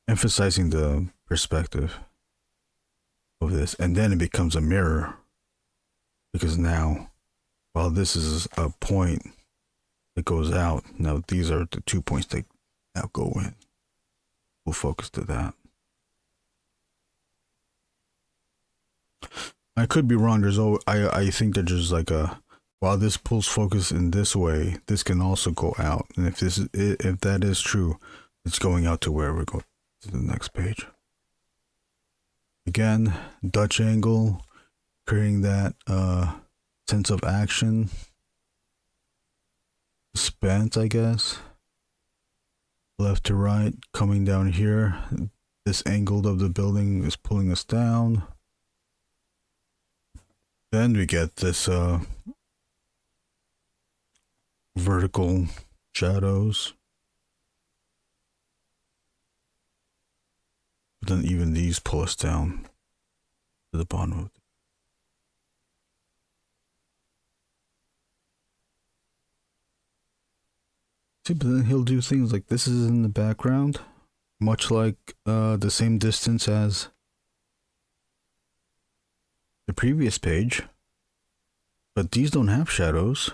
Speaker 5: emphasizing the perspective of this, and then it becomes a mirror, because now, while this is a point that goes out, now these are the 2 points that now go in. We'll focus to that. I could be wrong. I think that there's like while this pulls focus in this way, this can also go out. And if that is true, it's going out to where we go to the next page. Again, Dutch angle, creating that sense of action. Suspense, I guess. Left to right, coming down here. This angle of the building is pulling us down. Then we get this vertical shadows. But then even these pull us down to the bottom of it. See, but then he'll do things like this is in the background, much like the same distance as the previous page, but these don't have shadows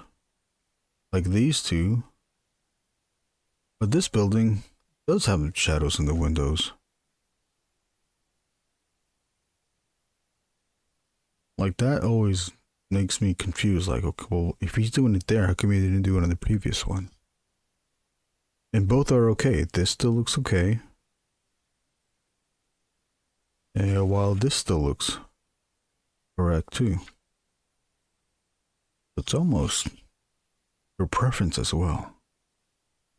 Speaker 5: like these two. But this building does have shadows in the windows. Like that always makes me confused. Like, okay, well, if he's doing it there, how come he didn't do it on the previous one? And both are okay. This still looks okay. And while this still looks correct too. It's almost your preference as well.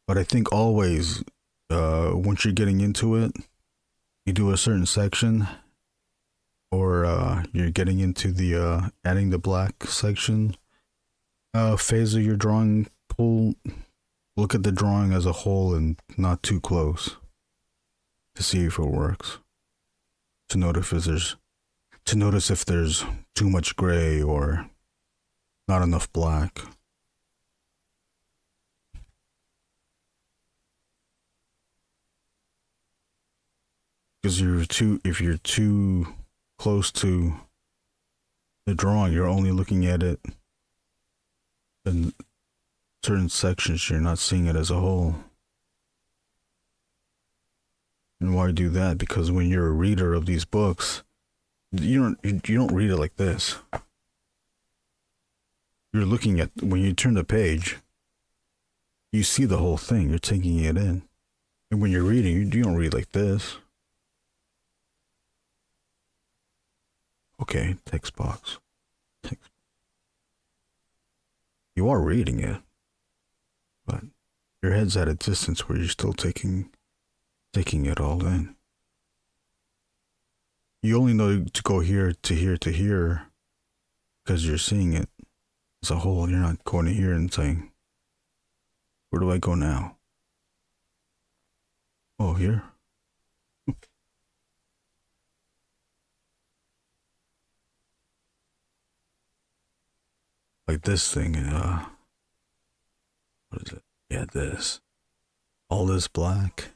Speaker 5: But I think always, once you're getting into it, you do a certain section, or you're getting into the adding the black section phase of your drawing, look at the drawing as a whole and not too close to see if it works. To notice if there's too much gray or not enough black. Because if you're too close to the drawing, you're only looking at it in certain sections, you're not seeing it as a whole. And why do that? Because when you're a reader of these books, you don't read it like this. You're looking at, when you turn the page, you see the whole thing. You're taking it in. And when you're reading, you don't read like this. Okay, text box. You are reading it, but your head's at a distance where you're still taking it all in. You only know to go here to here to here because you're seeing it as a whole. You're not going to here and saying, where do I go now? Oh, here? Like this thing, what is it? Yeah, this. All this black,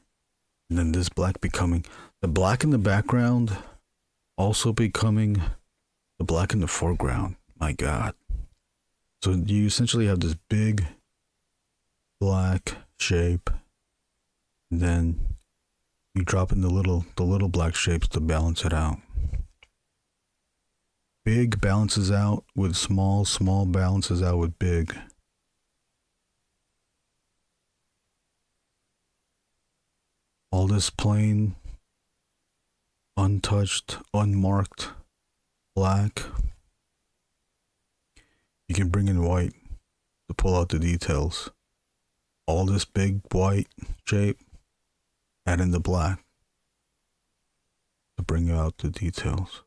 Speaker 5: and then this black becoming, the black in the background also becoming the black in the foreground. My God. So you essentially have this big black shape, and then you drop in the little black shapes to balance it out. Big balances out with small, small balances out with big. All this plain, untouched, unmarked black. You can bring in white to pull out the details. All this big white shape, add in the black to bring out the details.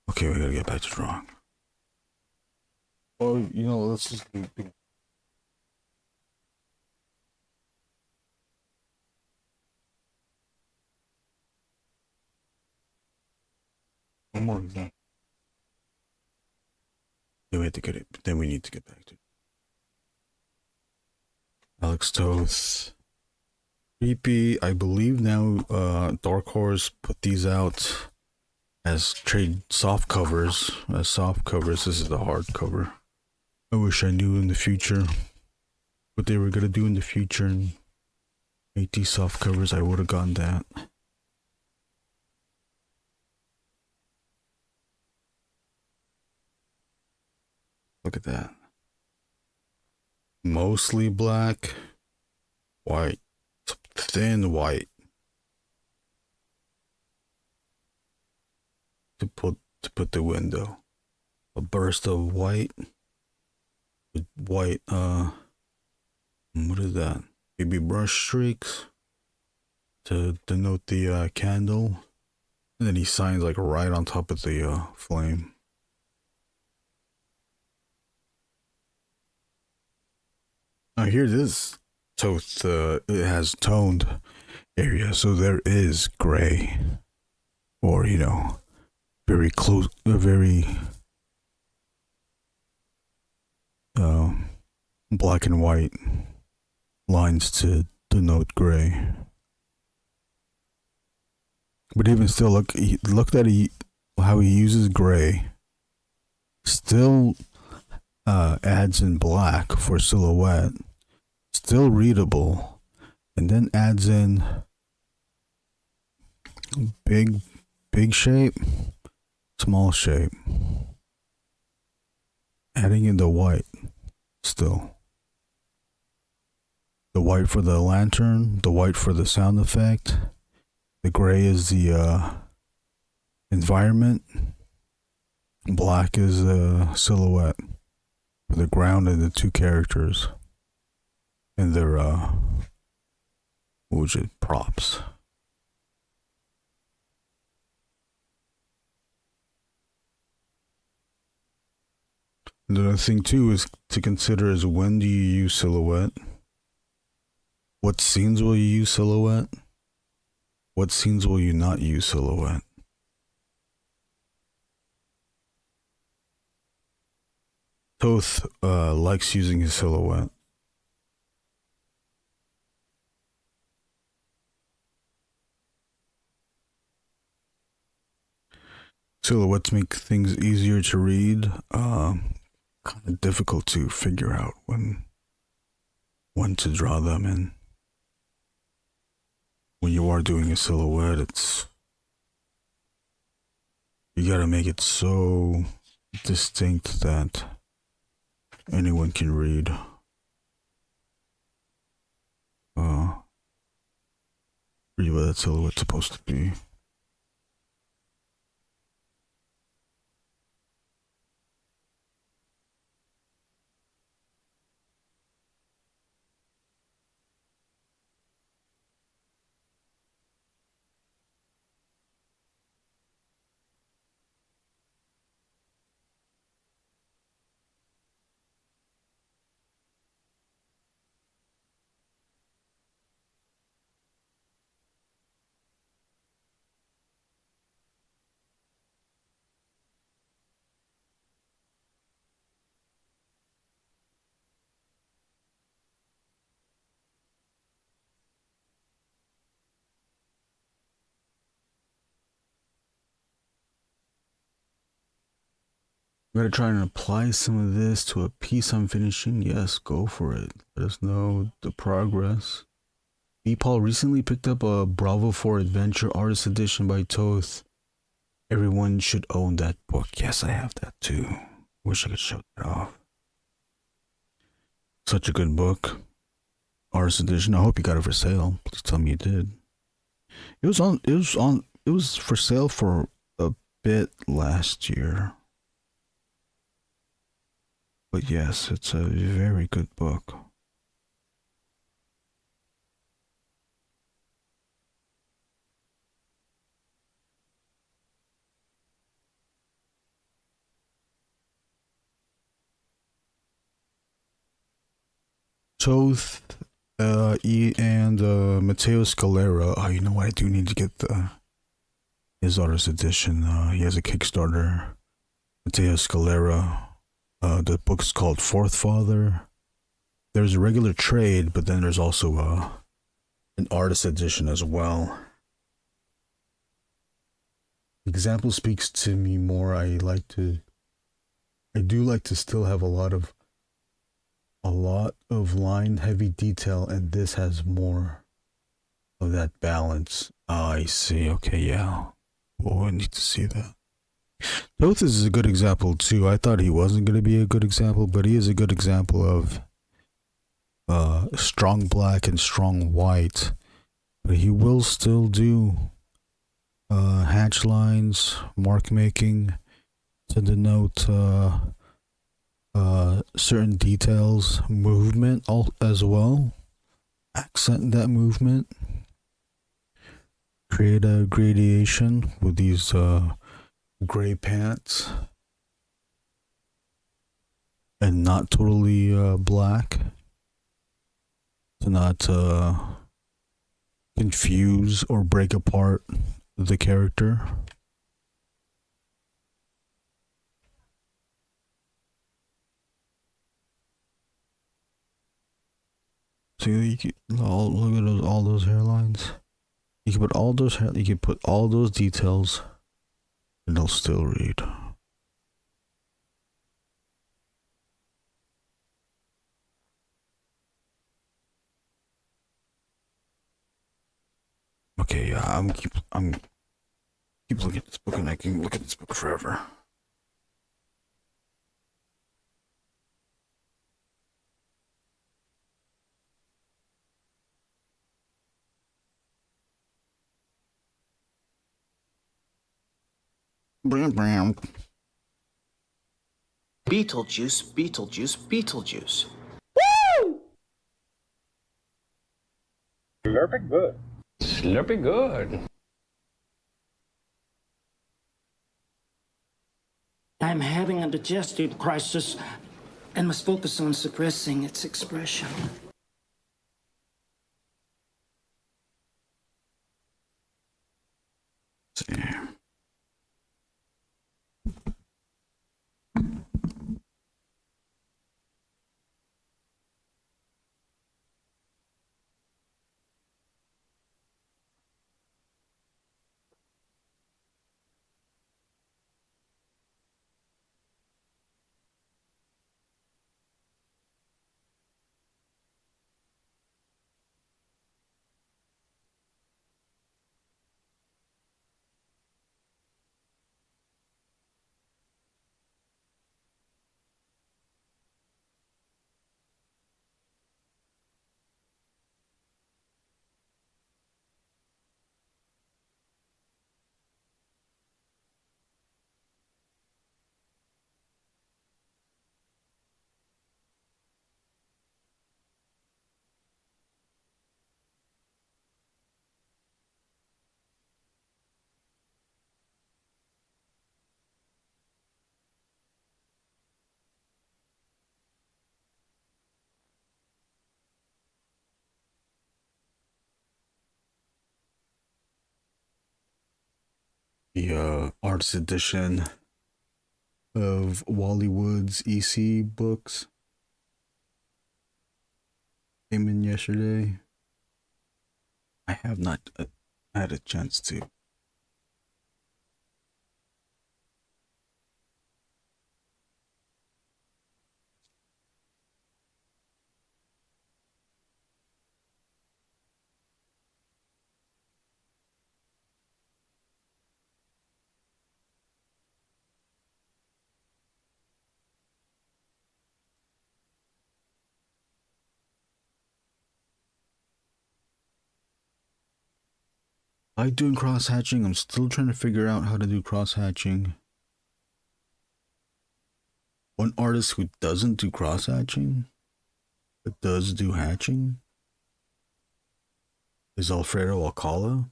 Speaker 5: Okay, we gotta get back to drawing. Oh, let's just do. One more example. Then we have to get it. Then we need to get back to Alex Toth. Creepy. I believe now Dark Horse put these out as trade soft covers. As soft covers. This is the hard cover. I wish I knew in the future what they were gonna do in the future and make these soft covers. I would have gotten that. Look at that. Mostly black, white, thin white. To put the window. A burst of white with white what is that? Maybe brush streaks to denote the candle. And then he signs like right on top of the flame. Now here this Toth, it has toned area, so there is gray, or very close, very black and white lines to denote gray. But even still, look at how he uses gray. Still adds in black for silhouette. Still readable, and then adds in big shape, small shape, adding in the white. Still the white for the lantern, the white for the sound effect, the gray is the environment, black is the silhouette for the ground and the two characters and their props. Another thing too is to consider is when do you use silhouette? What scenes will you use silhouette? What scenes will you not use silhouette? Toth likes using his silhouette. Silhouettes make things easier to read. Kind of difficult to figure out when to draw them in. When you are doing a silhouette, you gotta make it so distinct that anyone can read whatever that silhouette's supposed to be. I'm gonna try and apply some of this to a piece I'm finishing. Yes, go for it. Let us know the progress. B. Paul recently picked up a Bravo 4 Adventure Artist Edition by Toth. Everyone should own that book. Yes, I have that too. Wish I could show that off. Such a good book. Artist Edition. I hope you got it for sale. Please tell me you did. It was for sale for a bit last year. But yes, it's a very good book. Toth, and Matteo Scalera. Oh, you know what? I do need to get his artist edition. He has a Kickstarter. Matteo Scalera. The book's called Fourth Father. There's a regular trade, but then there's also an artist edition as well. The example speaks to me more. I do like to still have a lot of line heavy detail, and this has more of that balance. I see. Okay, yeah. Oh, I need to see that. Toth is a good example too. I thought he wasn't going to be a good example, but he is a good example of strong black and strong white. But he will still do hatch lines, mark making to denote certain details, movement as well. Accent that movement. Create a gradation with these gray pants and not totally black to not confuse or break apart the character. So you can look at all those hairlines. You can put all those details, and they'll still read. Okay, yeah, I'm keep looking at this book, and I can look at this book forever.
Speaker 4: Beetlejuice, Beetlejuice, Beetlejuice.
Speaker 21: Woo! Slurping good. Slurping good.
Speaker 4: I'm having a digestive crisis and must focus on suppressing its expression.
Speaker 5: the artist edition of Wallywood's EC books. Came in yesterday. I have not had a chance to. I like doing cross hatching. I'm still trying to figure out how to do cross hatching. One artist who doesn't do cross hatching, but does do hatching, is Alfredo Alcala.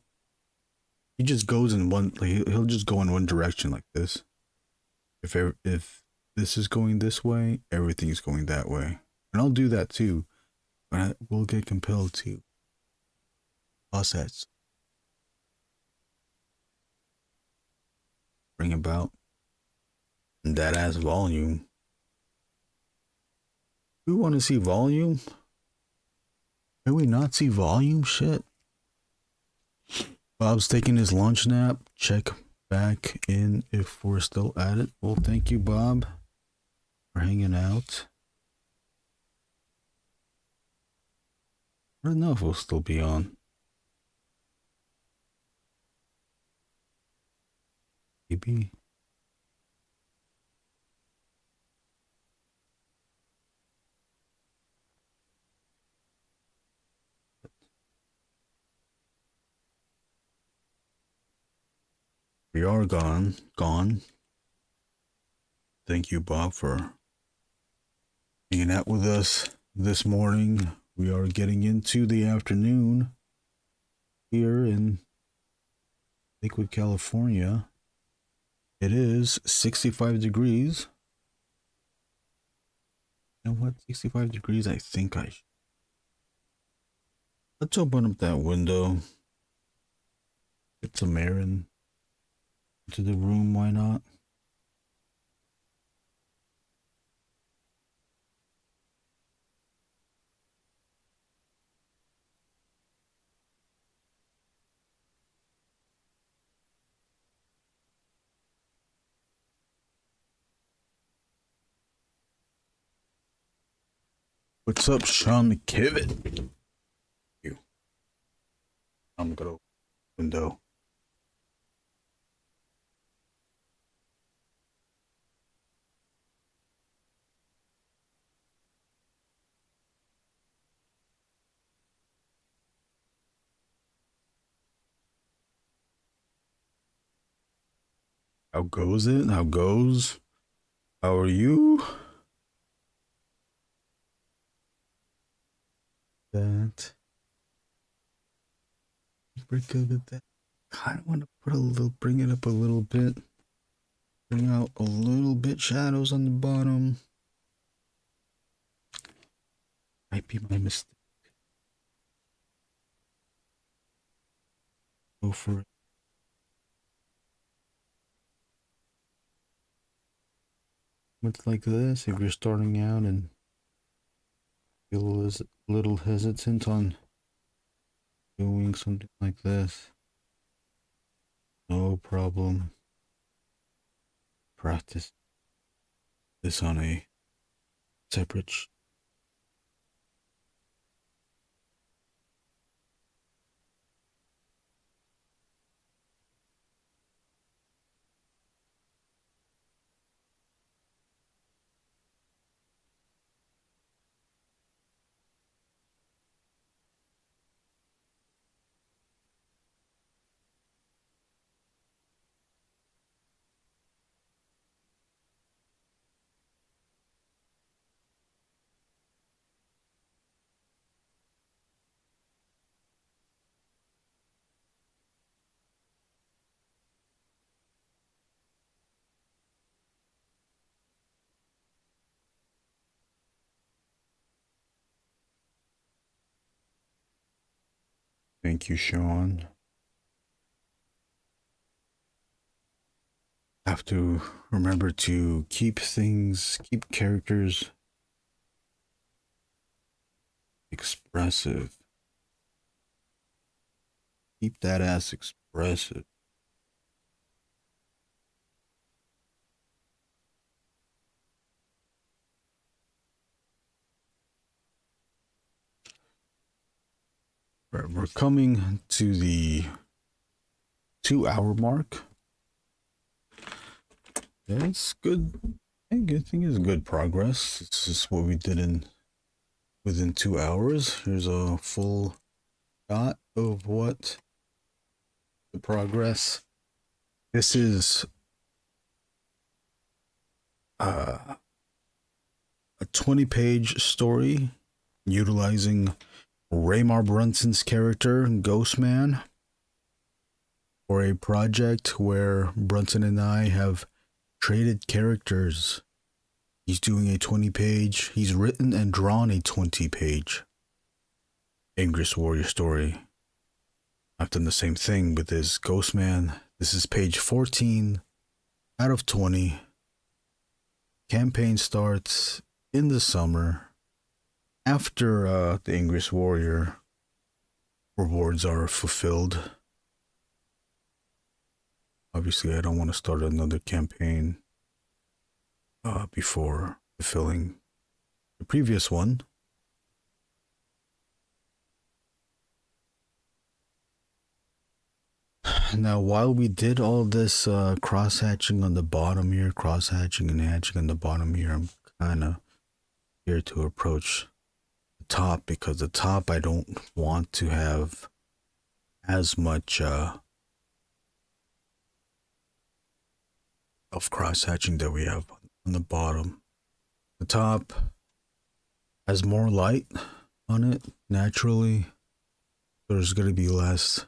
Speaker 5: He just goes in one. Like, he'll just go in one direction like this. If this is going this way, everything's going that way, and I'll do that too. But I will get compelled to cross hatch. Bring about that ass volume. We want to see volume. Can we not see volume? Shit. Bob's taking his lunch nap. Check back in if we're still at it. Well, thank you, Bob, for hanging out. I don't know if we'll still be on. Maybe. We are gone. Thank you, Bob, for hanging out with us this morning. We are getting into the afternoon here in Lakewood, California. It is 65 degrees. You know what? 65 degrees, I think I should. Let's open up that window. Get some air into the room, why not? What's up, Sean McKivitt? You. I'm gonna open the window. How goes it? How goes? How are you? That. We're good at that. Kind of want to put a little, bring it up a little bit. Bring out a little bit shadows on the bottom. Might be my mistake. Go for it. It's like this if you're starting out and feel a little hesitant on doing something like this. No problem. Practice this on a separate Thank you, Sean. Have to remember to keep characters expressive. Keep that ass expressive. Right, we're coming to the 2-hour mark. It's good. I think it's good progress. This is what we did within 2 hours. Here's a full shot of what the progress. This is a 20-page story utilizing Raymar Brunson's character Ghostman for a project where Brunson and I have traded characters. He's doing a 20-page. He's written and drawn a 20-page Angriest Warrior story. I've done the same thing with this Ghostman. This is page 14 out of 20. Campaign starts in the summer after the Angriest Warrior rewards are fulfilled. Obviously, I don't want to start another campaign before fulfilling the previous one. Now, while we did all this cross-hatching on the bottom here, cross-hatching and hatching on the bottom here, I'm kind of here to approach the top, because the top I don't want to have as much of cross-hatching that we have on the bottom. The top has more light on it naturally. There's going to be less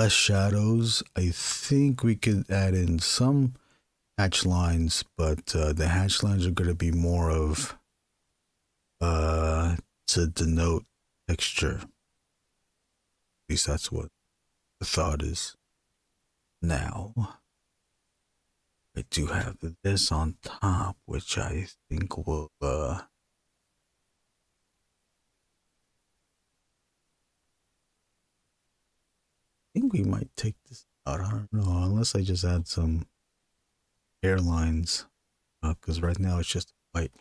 Speaker 5: shadows. I think we could add in some hatch lines, but the hatch lines are going to be more of to denote texture. At least that's what the thought is. Now, I do have this on top, which I think will I think we might take this out. I don't know, unless I just add some hairlines, because right now it's just a white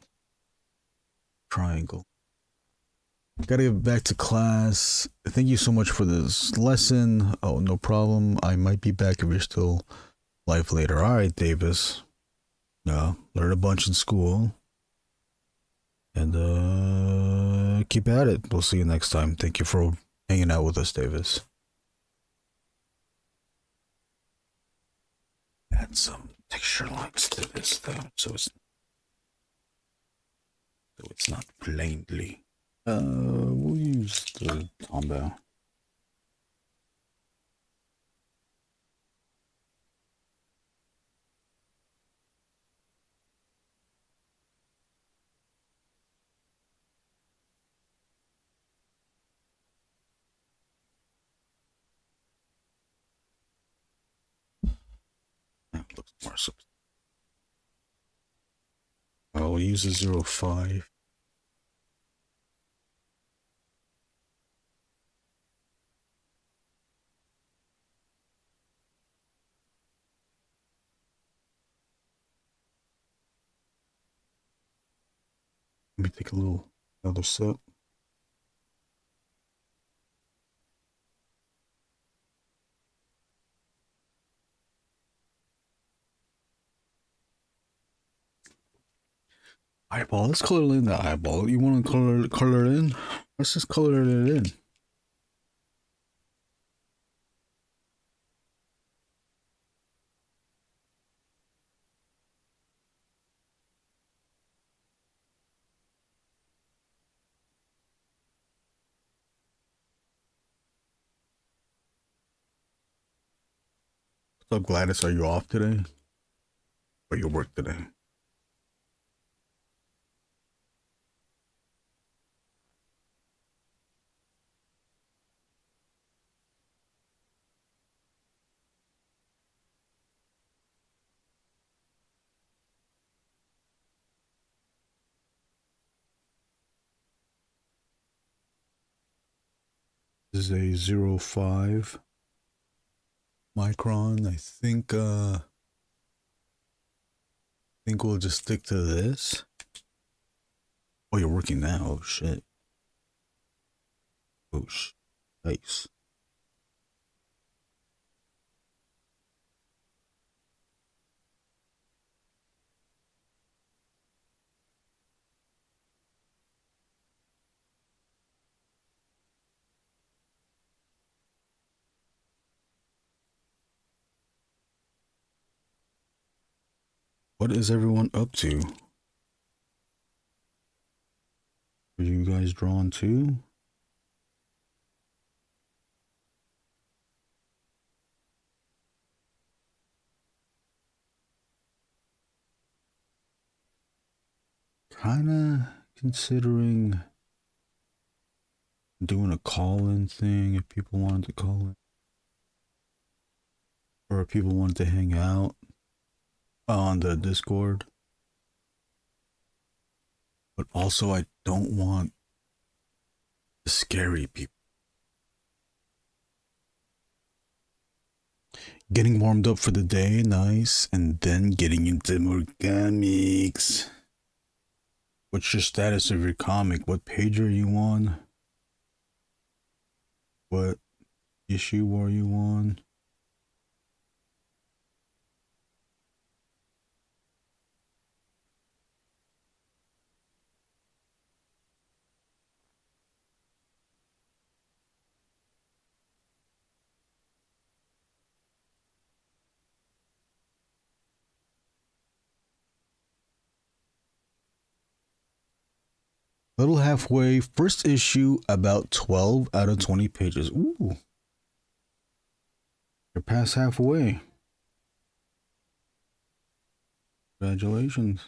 Speaker 5: triangle. Gotta get back to class. Thank you so much for this lesson. Oh, no problem. I might be back if you're still live later. All right, Davis. Learn a bunch in school. And keep at it. We'll see you next time. Thank you for hanging out with us, Davis. Add some texture lines to this though, so it's not plainly. We'll use the combo. That looks more substantial. We'll use a 0.5. Let me take another sip. Eyeball. Let's color in the eyeball. You want to color it in? Let's just color it in. So Gladys, are you off today? Or you work today? This is a 0.5 micron. I think we'll just stick to this. Oh, you're working now. Oh shit. Oh nice. What is everyone up to? Are you guys drawn too? Kinda considering doing a call-in thing if people wanted to call in. Or if people wanted to hang out on the Discord. But also I don't want the scary people. Getting warmed up for the day, nice. And then getting into more comics. What's your status of your comic? What page are you on? What issue are you on? Little halfway, first issue, about 12 out of 20 pages. Ooh. You're past halfway. Congratulations.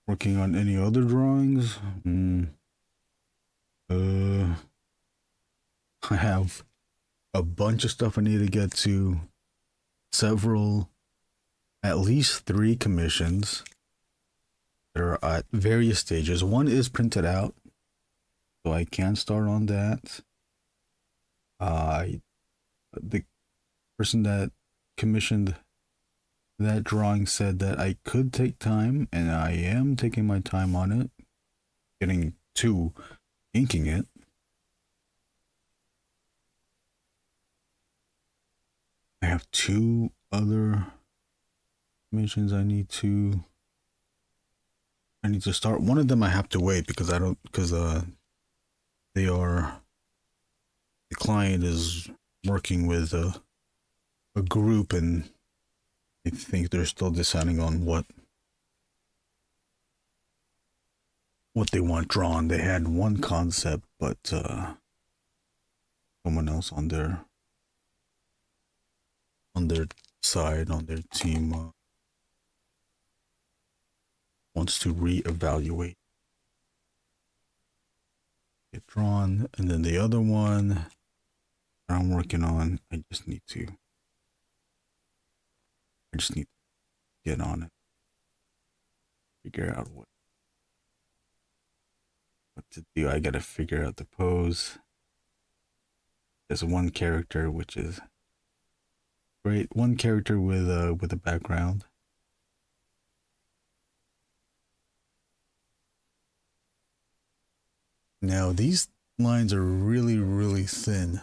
Speaker 5: Working on any other drawings? I have a bunch of stuff I need to get to. Several, at least 3 commissions that are at various stages. One is printed out, so I can start on that. The person that commissioned that drawing said that I could take time, and I am taking my time on it, getting to inking it. I have 2 other missions I need to start. One of them I have to wait because the client is working with a group, and I think they're still deciding on what they want drawn. They had one concept, but someone else on their side, on their team, wants to reevaluate, get drawn. And then the other one that I'm working on, I just need to get on it, figure out what to do. I gotta figure out the pose. There's one character which is great. One character with a background. Now these lines are really, really thin,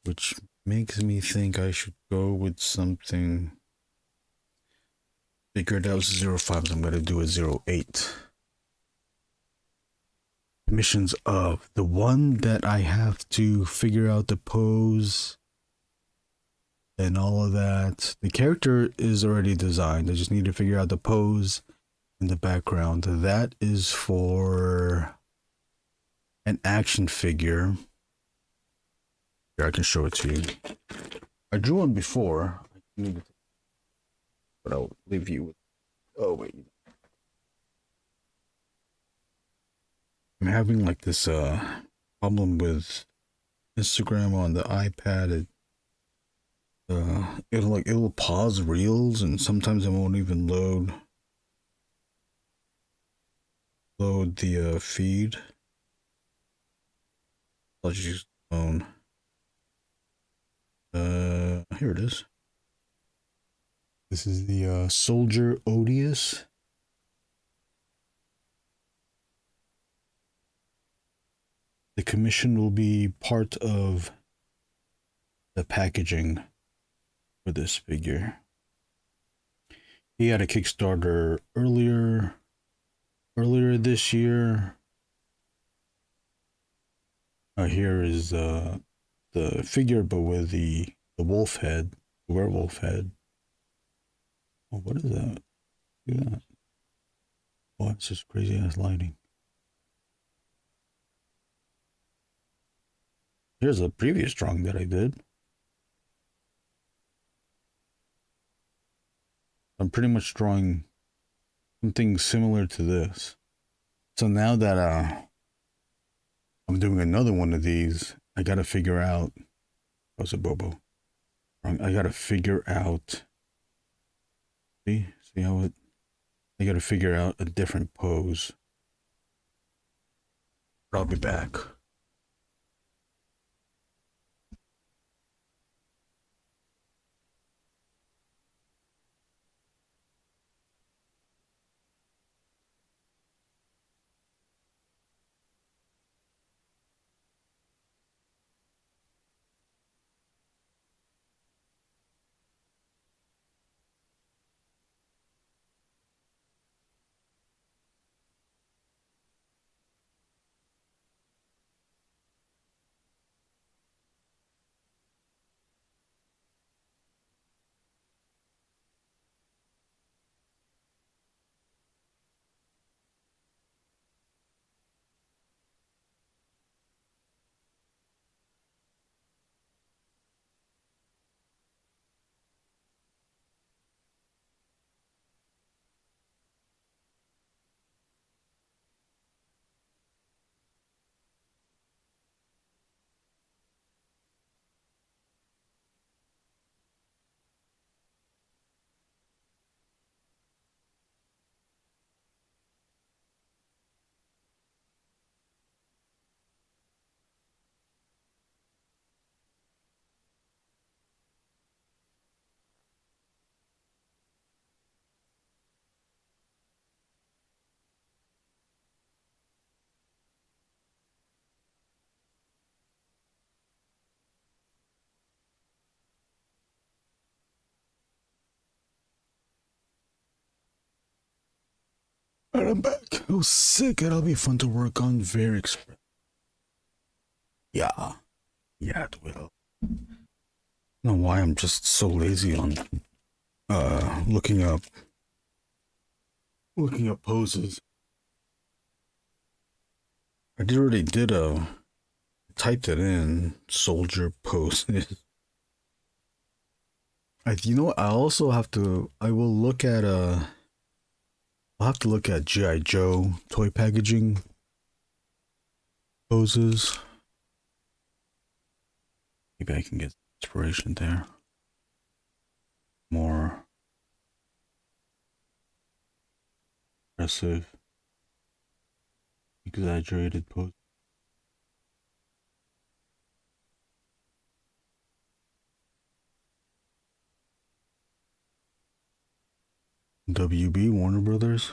Speaker 5: which makes me think I should go with something. Figured out 0.5, so I'm gonna do a 0.8. Missions of the one that I have to figure out the pose and all of that. The character is already designed. I just need to figure out the pose and the background. That is for an action figure. Here, I can show it to you. I drew one before, but I'll leave you with. Oh wait, I'm having like this problem with Instagram on the iPad. it'll pause reels, and sometimes it won't even load the feed. I'll just use the phone. Here it is. This is the Soldier Odious. The commission will be part of the packaging for this figure. He had a Kickstarter earlier this year. Here is the figure, but with the wolf head, the werewolf head. Oh, what is that? Look at that. Oh, it's just crazy ass lighting. Here's a previous drawing that I did. I'm pretty much drawing something similar to this. So now that I'm doing another one of these, I gotta figure out. How's a Bobo? I gotta figure out. See how it. I gotta figure out a different pose. I'll be back. Alright, I'm back. It was sick. It'll be fun to work on. Very expressive. Yeah, it will. I don't know why I'm just so lazy on looking up poses. I already typed it in, soldier poses. You know what? I will look at I'll have to look at G.I. Joe toy packaging poses. Maybe I can get inspiration there. More aggressive, exaggerated pose. WB, Warner Brothers.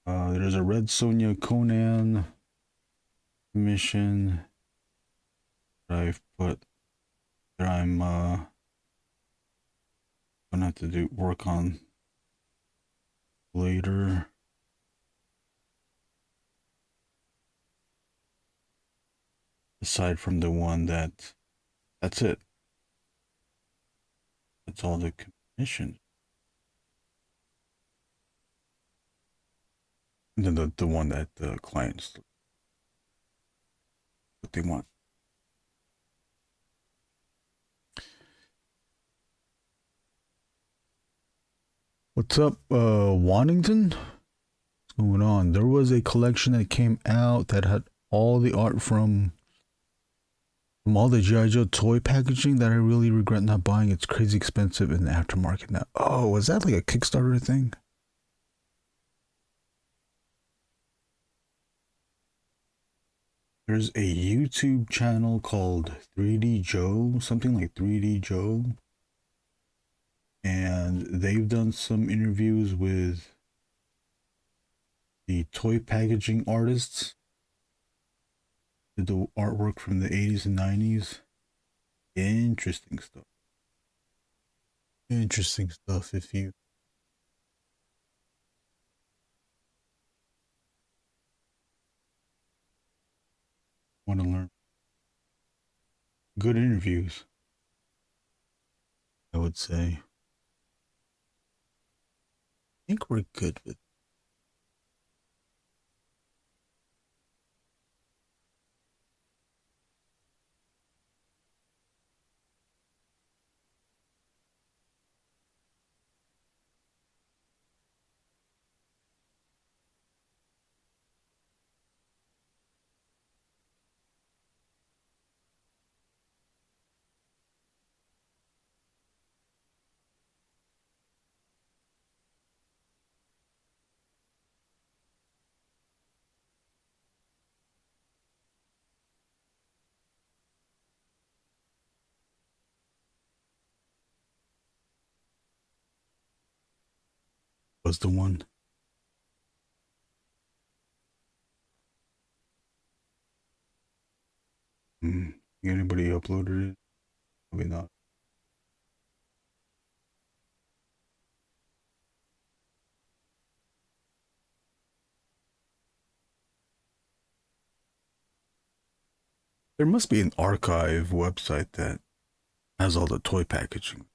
Speaker 5: There's a Red Sonja Conan mission that I've put that I'm gonna have to work on later. Aside from the one that's it. That's all the commission. And then the one that the clients, what they want. What's up, Waddington? going on? There was a collection that came out that had all the art from all the G.I. Joe toy packaging that I really regret not buying. It's crazy expensive in the aftermarket now. Oh, was that like a Kickstarter thing? There's a YouTube channel called 3D Joe, something like 3D Joe. And they've done some interviews with the toy packaging artists. Did the artwork from the 80s and 90s. Interesting stuff. Interesting stuff if you want to learn. Good interviews, I would say. I think we're good with. Was the one. Anybody uploaded it? Probably not. There must be an archive website that has all the toy packaging.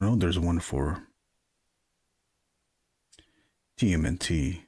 Speaker 5: I know there's one for TMNT.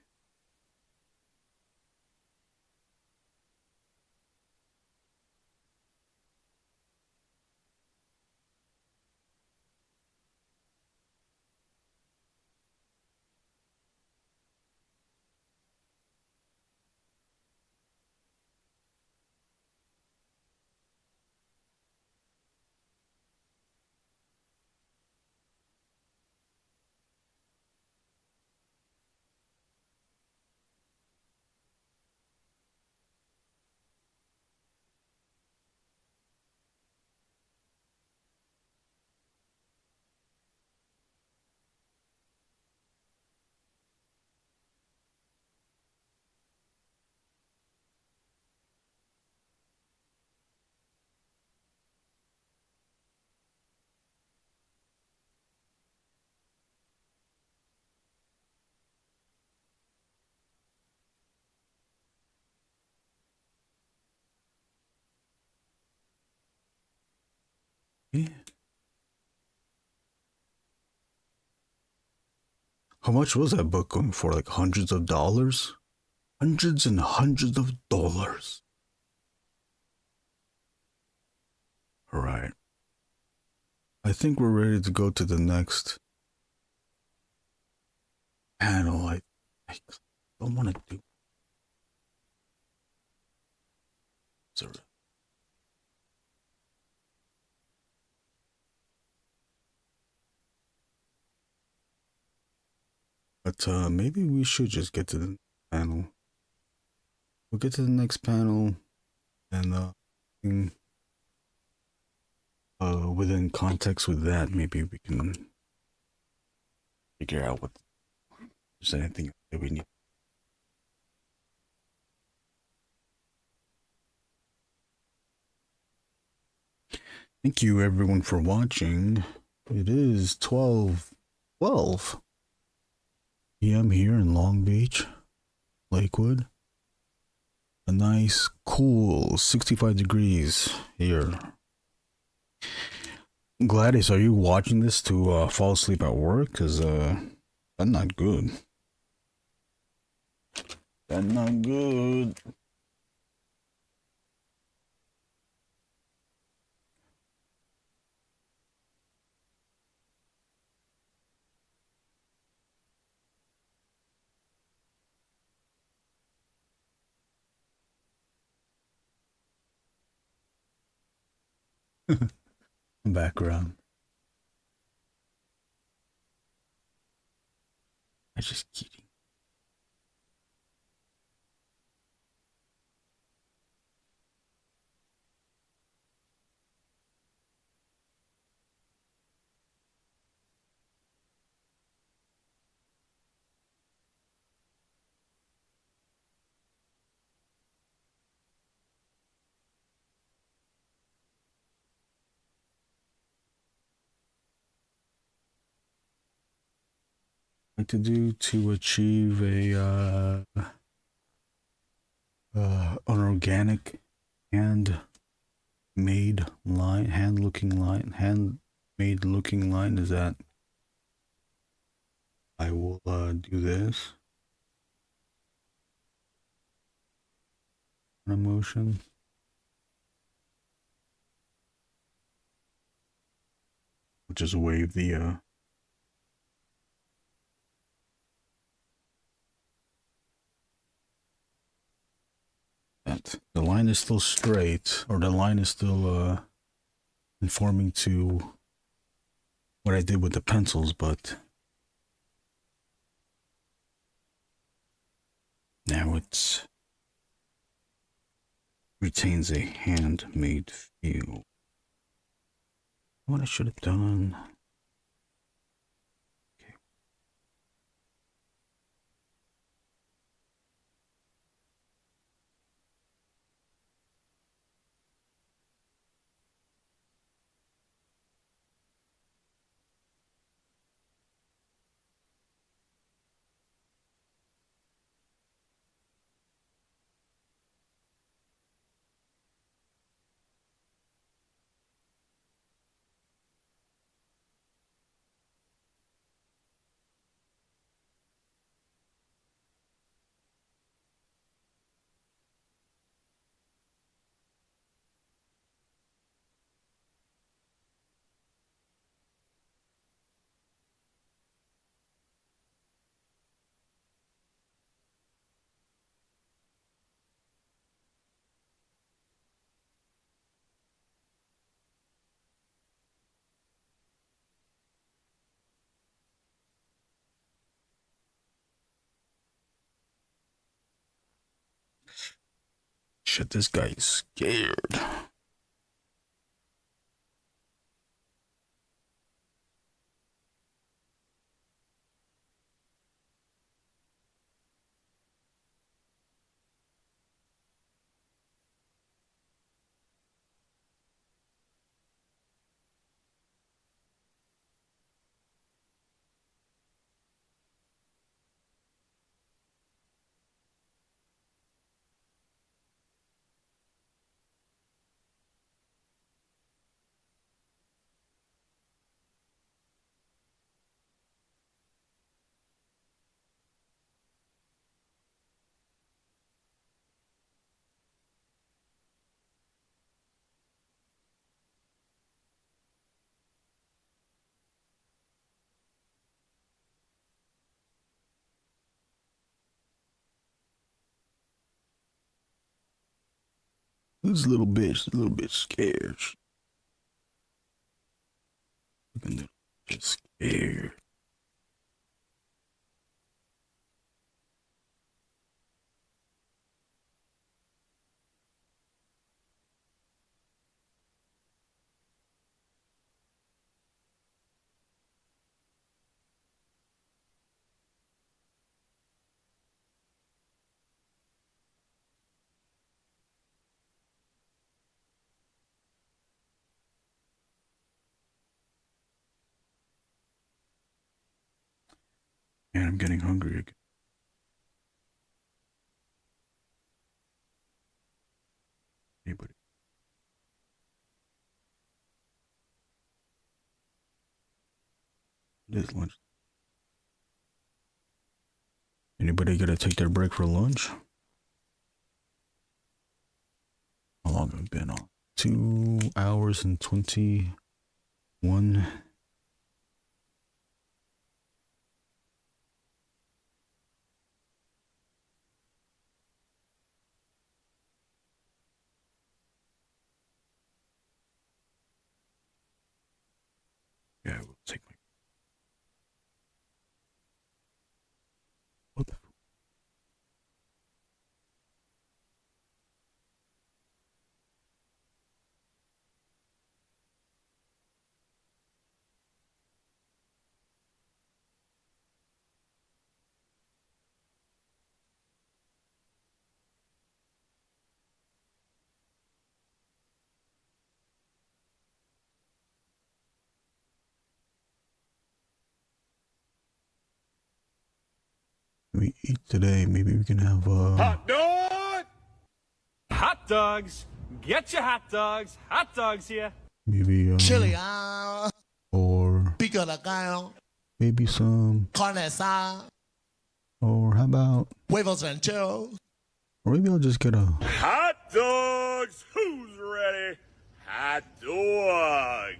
Speaker 5: Yeah. How much was that book going for? Like hundreds of dollars? Hundreds and hundreds of dollars. All right. I think we're ready to go to the next panel. I don't want to do. Sorry. But maybe we should just get to the panel. We'll get to the next panel, and within context with that, maybe we can figure out what if there's anything that we need. Thank you everyone for watching. It is 12 p.m. here in Long Beach, Lakewood. A nice, cool 65 degrees here. Gladys, are you watching this to fall asleep at work? Because that's not good. That's not good. background. I just kidding. Like to do to achieve a an organic handmade looking line is that I will do this motion. I'll just wave the that the line is still straight, or the line is still conforming to what I did with the pencils, but now it's retains a handmade feel. What I should have done. Shit, this guy is scared. This little bitch, a little bit scared. Looking a little bit scared. And I'm getting hungry again. Anybody? It is lunch. Anybody gotta take their break for lunch? How long have I been on? 2 hours and 21. we eat today? Maybe we can have
Speaker 8: Hot dog!
Speaker 12: Hot dogs. Get your hot dogs. Hot dogs here.
Speaker 5: maybe
Speaker 15: Chili,
Speaker 5: or
Speaker 15: pico de gallo,
Speaker 5: maybe some,
Speaker 15: carne asada,
Speaker 5: or how about,
Speaker 15: huevos rancheros.
Speaker 5: or maybe I'll just get a
Speaker 8: Hot dogs! Who's ready? Hot dog!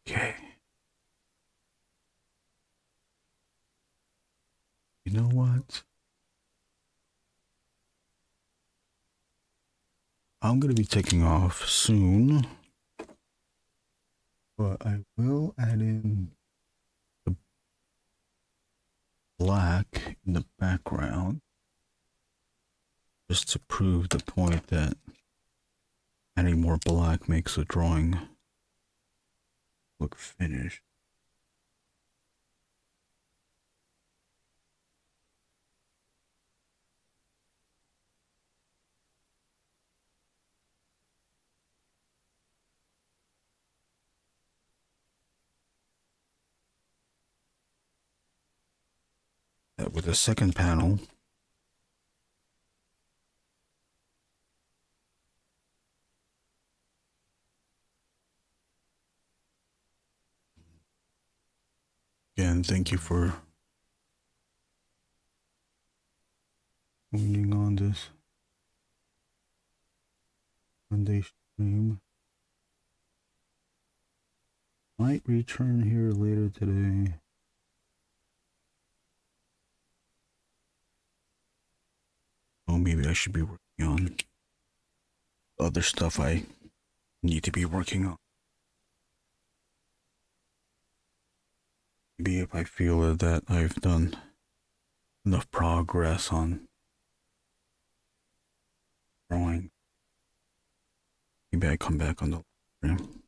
Speaker 5: Okay. You know what? I'm going to be taking off soon, but I will add in the black in the background just to prove the point that adding more black makes the drawing look finished. With the second panel, again, thank you for joining on this Monday stream. Might return here later today. Oh, maybe I should be working on other stuff I need to be working on. Maybe if I feel that I've done enough progress on drawing, maybe I come back on the stream.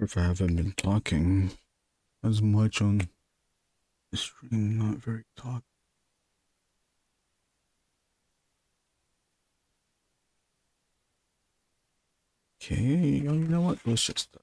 Speaker 5: If I haven't been talking as much on the stream, not very talk. Okay, you know what? Let's just.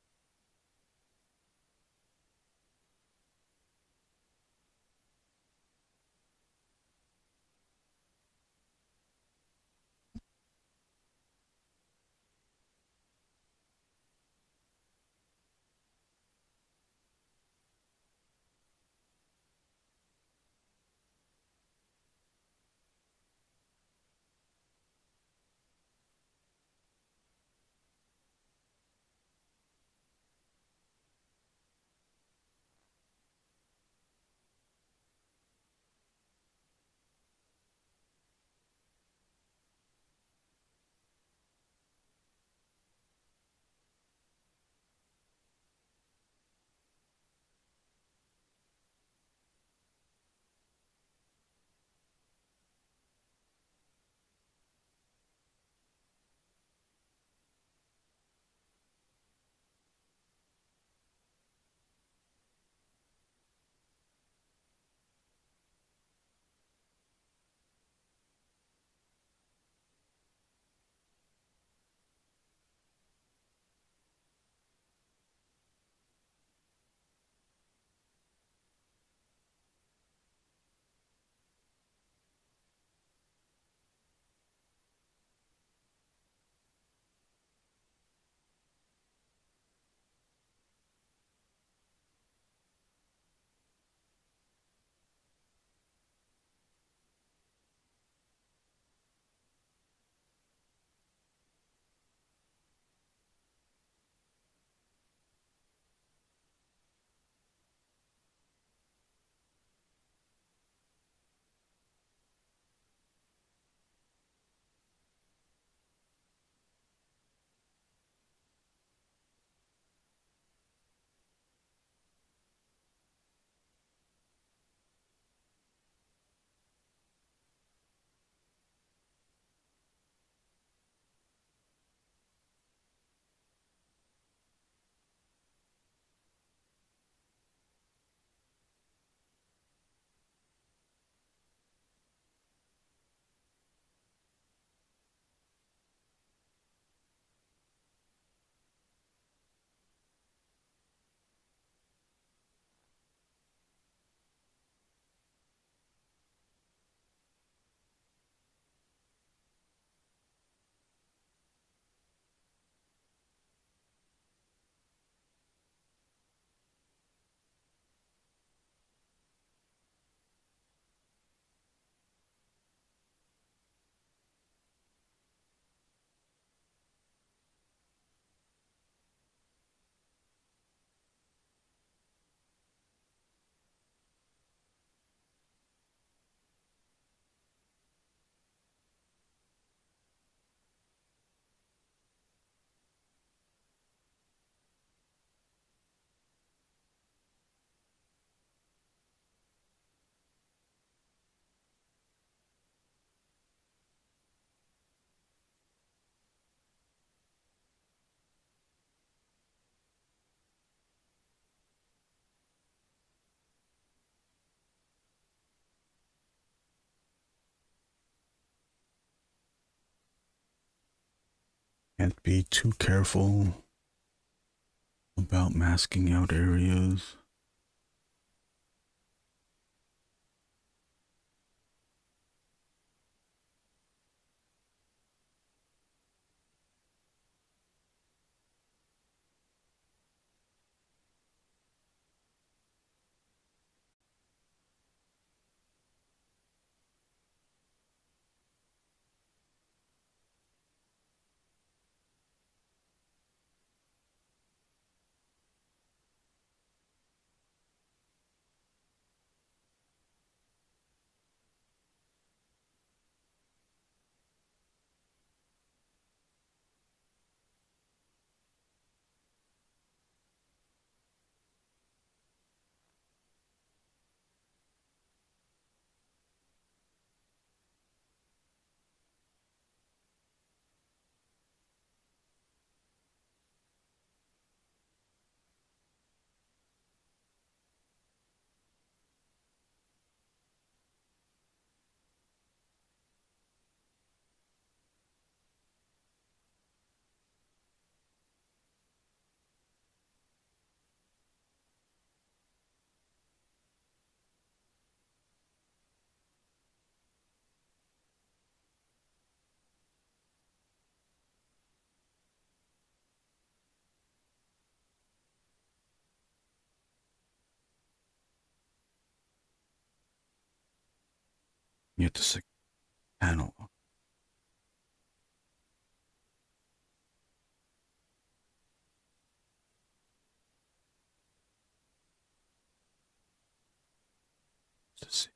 Speaker 5: Can't be too careful about masking out areas. You have to see panel. To see.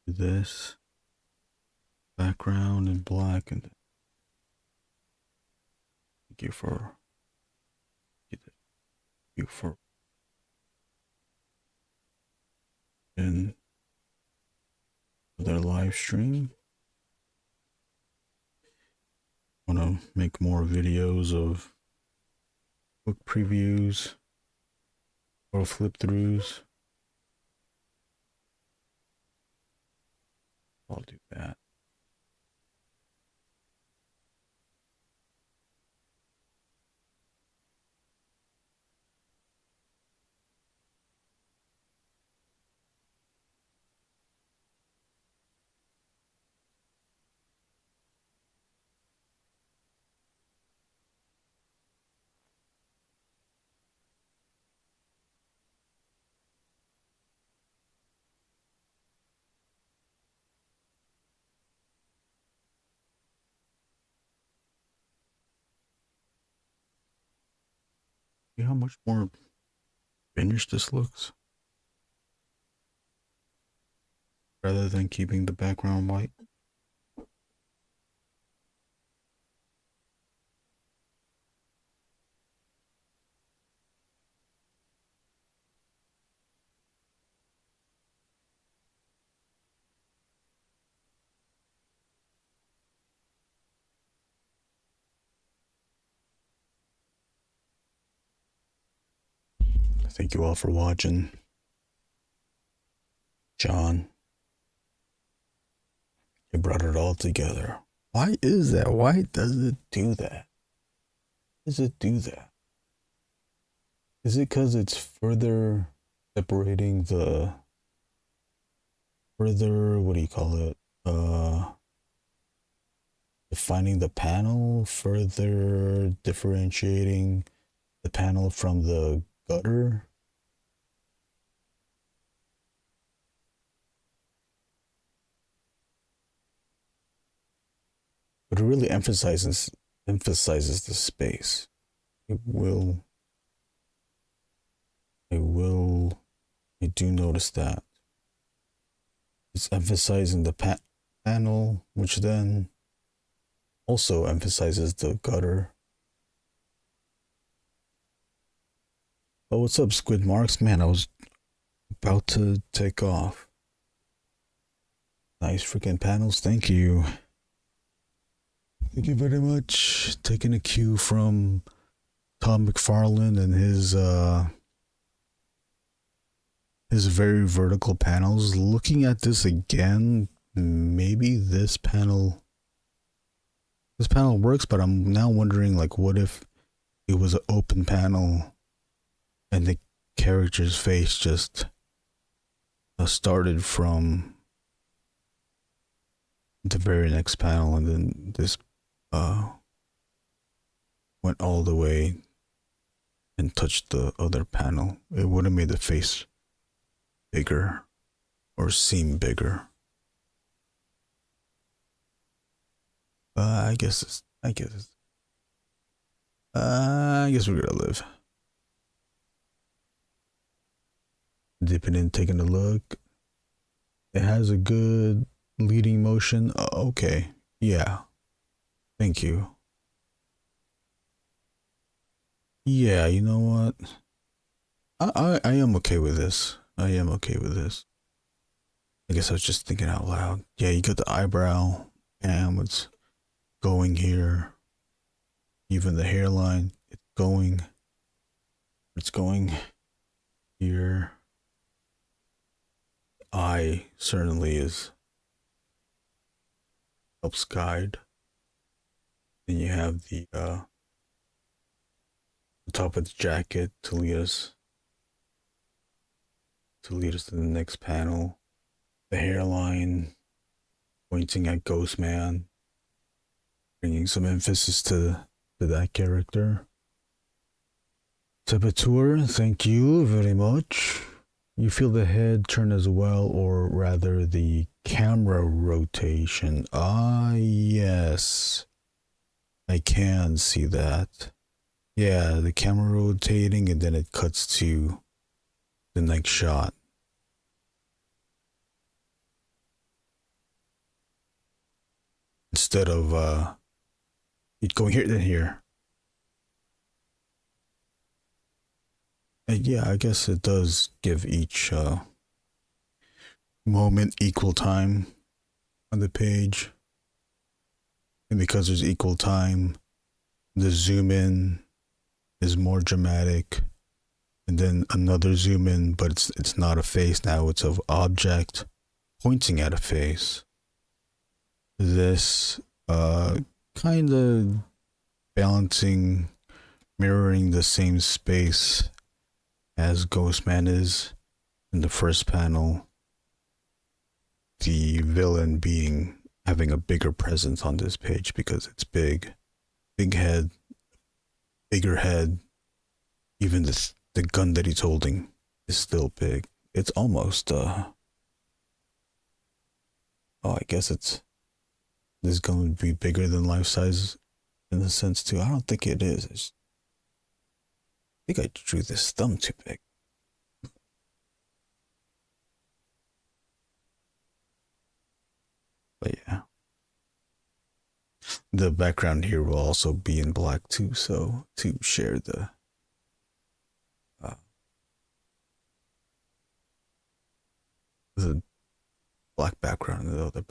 Speaker 5: do this. Background in black, and thank you for in their live stream. Want to make more videos of book previews or flip throughs. I'll do that. See how much more finished this looks? Rather than keeping the background white. Thank you all for watching. John, you brought it all together. Why is that? Why does it do that? Does it do that? Is it because it's further separating the what do you call it? Defining the panel, further differentiating the panel from the gutter? But it really emphasizes the space. I do notice that. It's emphasizing the panel, which then also emphasizes the gutter. Oh, what's up, Squid Marks? Man, I was about to take off. Nice freaking panels. Thank you. Thank you very much. Taking a cue from Tom McFarlane and his very vertical panels. Looking at this again, maybe this panel works, but I'm now wondering, like, what if it was an open panel and the character's face just started from the very next panel, and then this went all the way and touched the other panel. It would have made the face bigger, or seem bigger. I guess we're gonna live. Dipping in, taking a look. It has a good leading motion. Okay, yeah. Thank you. Yeah, you know what? I am okay with this. I am okay with this. I guess I was just thinking out loud. Yeah, you got the eyebrow and what's going here. Even the hairline, it's going here. Eye certainly helps guide. Then you have the top of the jacket to lead us to the next panel. The hairline pointing at Ghostman, bringing some emphasis to that character. Saboteur, thank you very much. You feel the head turn as well, or rather the camera rotation. Ah, yes. I can see that. Yeah, the camera rotating and then it cuts to the next shot. instead of it going here then here. And yeah, I guess it does give each moment equal time on the page. And because there's equal time, the zoom in is more dramatic. And then another zoom in, but it's not a face now, it's an object pointing at a face. This kind of balancing, mirroring the same space as Ghostman is in the first panel. The villain having a bigger presence on this page because it's big head, bigger head. Even the gun that he's holding is still big. It's almost I guess this gun would be bigger than life size in a sense too. I don't think it is. I think I drew this thumb too big. But yeah. The background here will also be in black too, so to share the black background and the other.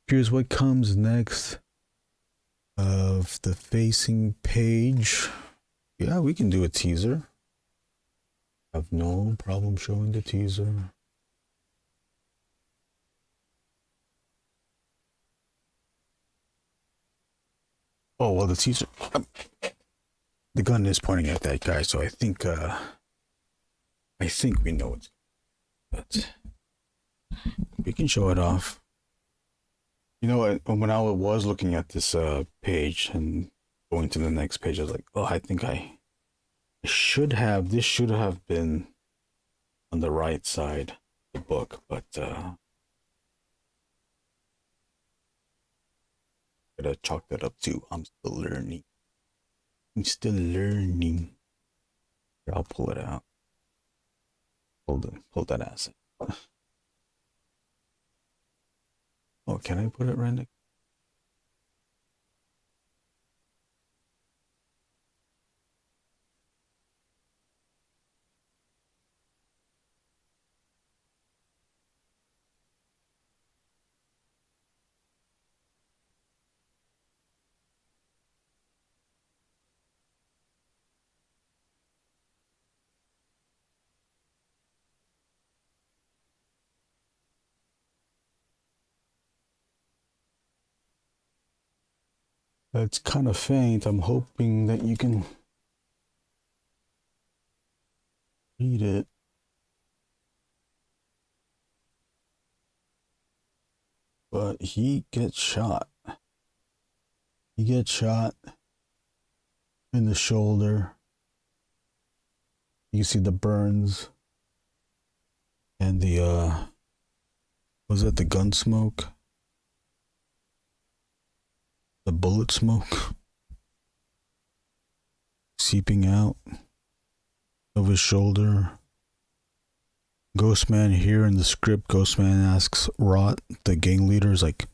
Speaker 5: Here's what comes next of the facing page. Yeah, we can do a teaser. I have no problem showing the teaser. Oh, well, the teaser, the gun is pointing at that guy, so I think we know it's, but we can show it off. You know, when I was looking at this page and going to the next page, I was like, oh, I think this should have been on the right side of the book, but gotta chalk that up too. I'm still learning. Here, I'll pull it out. Hold that asset. Oh, can I put it right next? It's kind of faint. I'm hoping that you can read it. But he gets shot. He gets shot in the shoulder. You see the burns and the was that the gun smoke? The bullet smoke seeping out of his shoulder. Ghostman here in the script, Ghostman asks Rot, the gang leader, is like,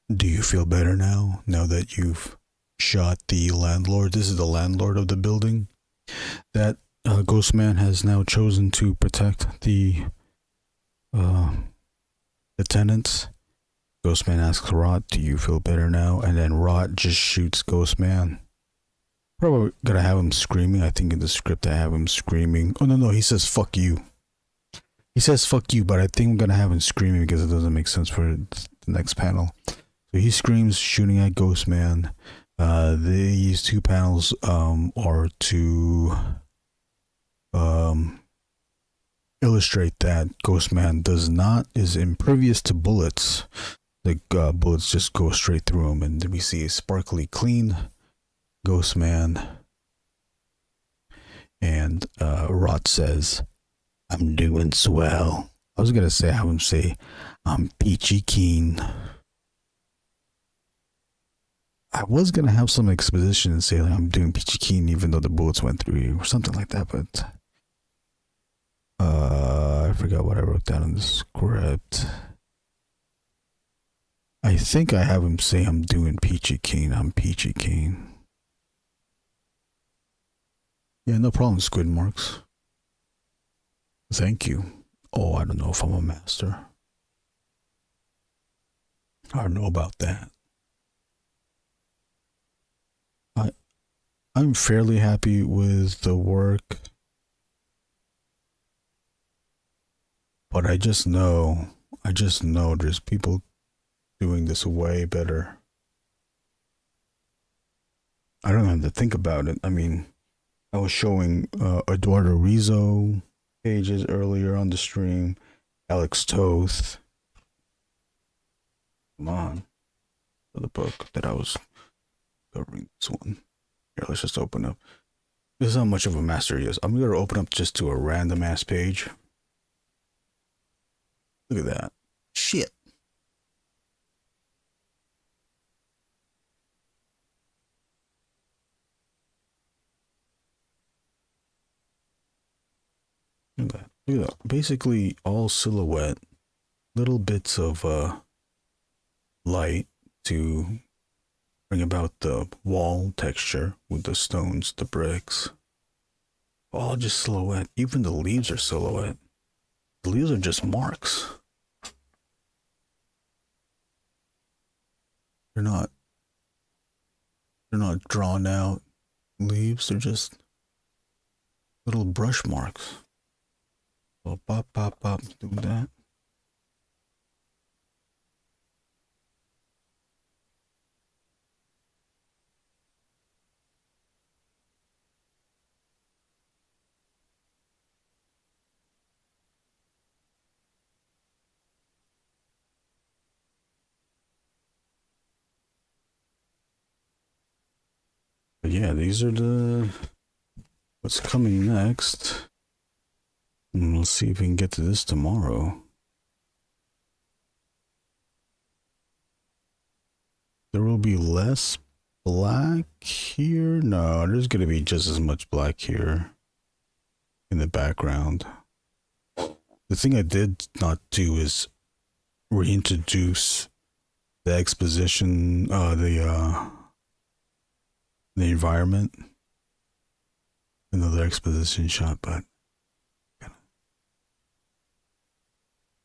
Speaker 5: do you feel better now that you've shot the landlord? This is the landlord of the building that Ghostman has now chosen to protect the tenants. Ghostman asks Rot, do you feel better now? And then Rot just shoots Ghostman. Probably gonna have him screaming. I think in the script I have him screaming. Oh, no, he says, fuck you. He says, fuck you, but I think I'm gonna have him screaming because it doesn't make sense for the next panel. So he screams, shooting at Ghostman. These two panels are to illustrate that Ghostman is impervious to bullets. The bullets just go straight through him, and then we see a sparkly clean Ghostman. And Rot says, I'm doing swell. I was gonna have him say, I'm peachy keen. I was gonna have some exposition and say, like, I'm doing peachy keen even though the bullets went through you or something like that, but I forgot what I wrote down in the script. I think I have him say I'm doing Peachy Keen. I'm Peachy Keen. Yeah, no problem, Squid Marks. Thank you. Oh, I don't know if I'm a master. I don't know about that. I'm fairly happy with the work, but I just know there's people doing this way better. I don't have to think about it. I mean, I was showing Eduardo Rizzo pages earlier on the stream, Alex Toth. Come on. The book that I was covering, this one. Here, let's just open up. This is how much of a master he is. I'm going to open up just to a random ass page. Look at that. Shit. Look at that. Look at that. Basically all silhouette. Little bits of light to bring about the wall texture with the stones, the bricks. All just silhouette. Even the leaves are silhouette. The leaves are just marks. They're not drawn out leaves. They're just little brush marks. So pop, pop, pop, do that. But yeah, these are what's coming next. And we'll see if we can get to this tomorrow. There will be less black here. No, there's going to be just as much black here in the background. The thing I did not do is reintroduce the exposition, the environment. Another exposition shot, but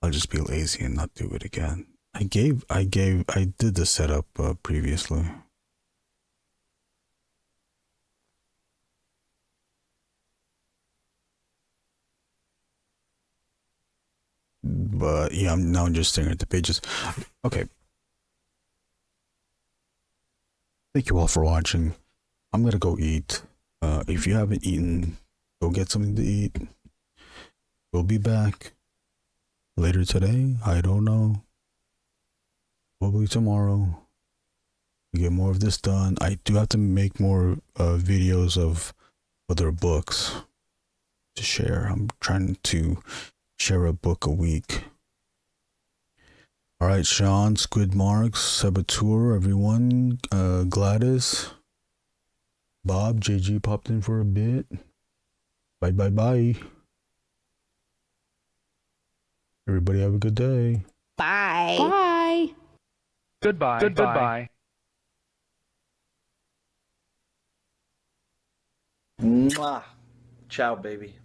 Speaker 5: I'll just be lazy and not do it again. I did the setup previously. But yeah, I'm now just staring at the pages. Okay. Thank you all for watching. I'm gonna go eat. If you haven't eaten, go get something to eat. We'll be back later today. I don't know. Probably tomorrow. We get more of this done. I do have to make more videos of other books to share. I'm trying to share a book a week. All right, Sean, Squid Marks, Saboteur, everyone, Gladys, Bob, JG popped in for a bit. Bye, bye, bye. Everybody have a good day.
Speaker 3: Bye.
Speaker 11: Bye.
Speaker 20: Goodbye. Goodbye.
Speaker 14: Mwah. Ciao, baby.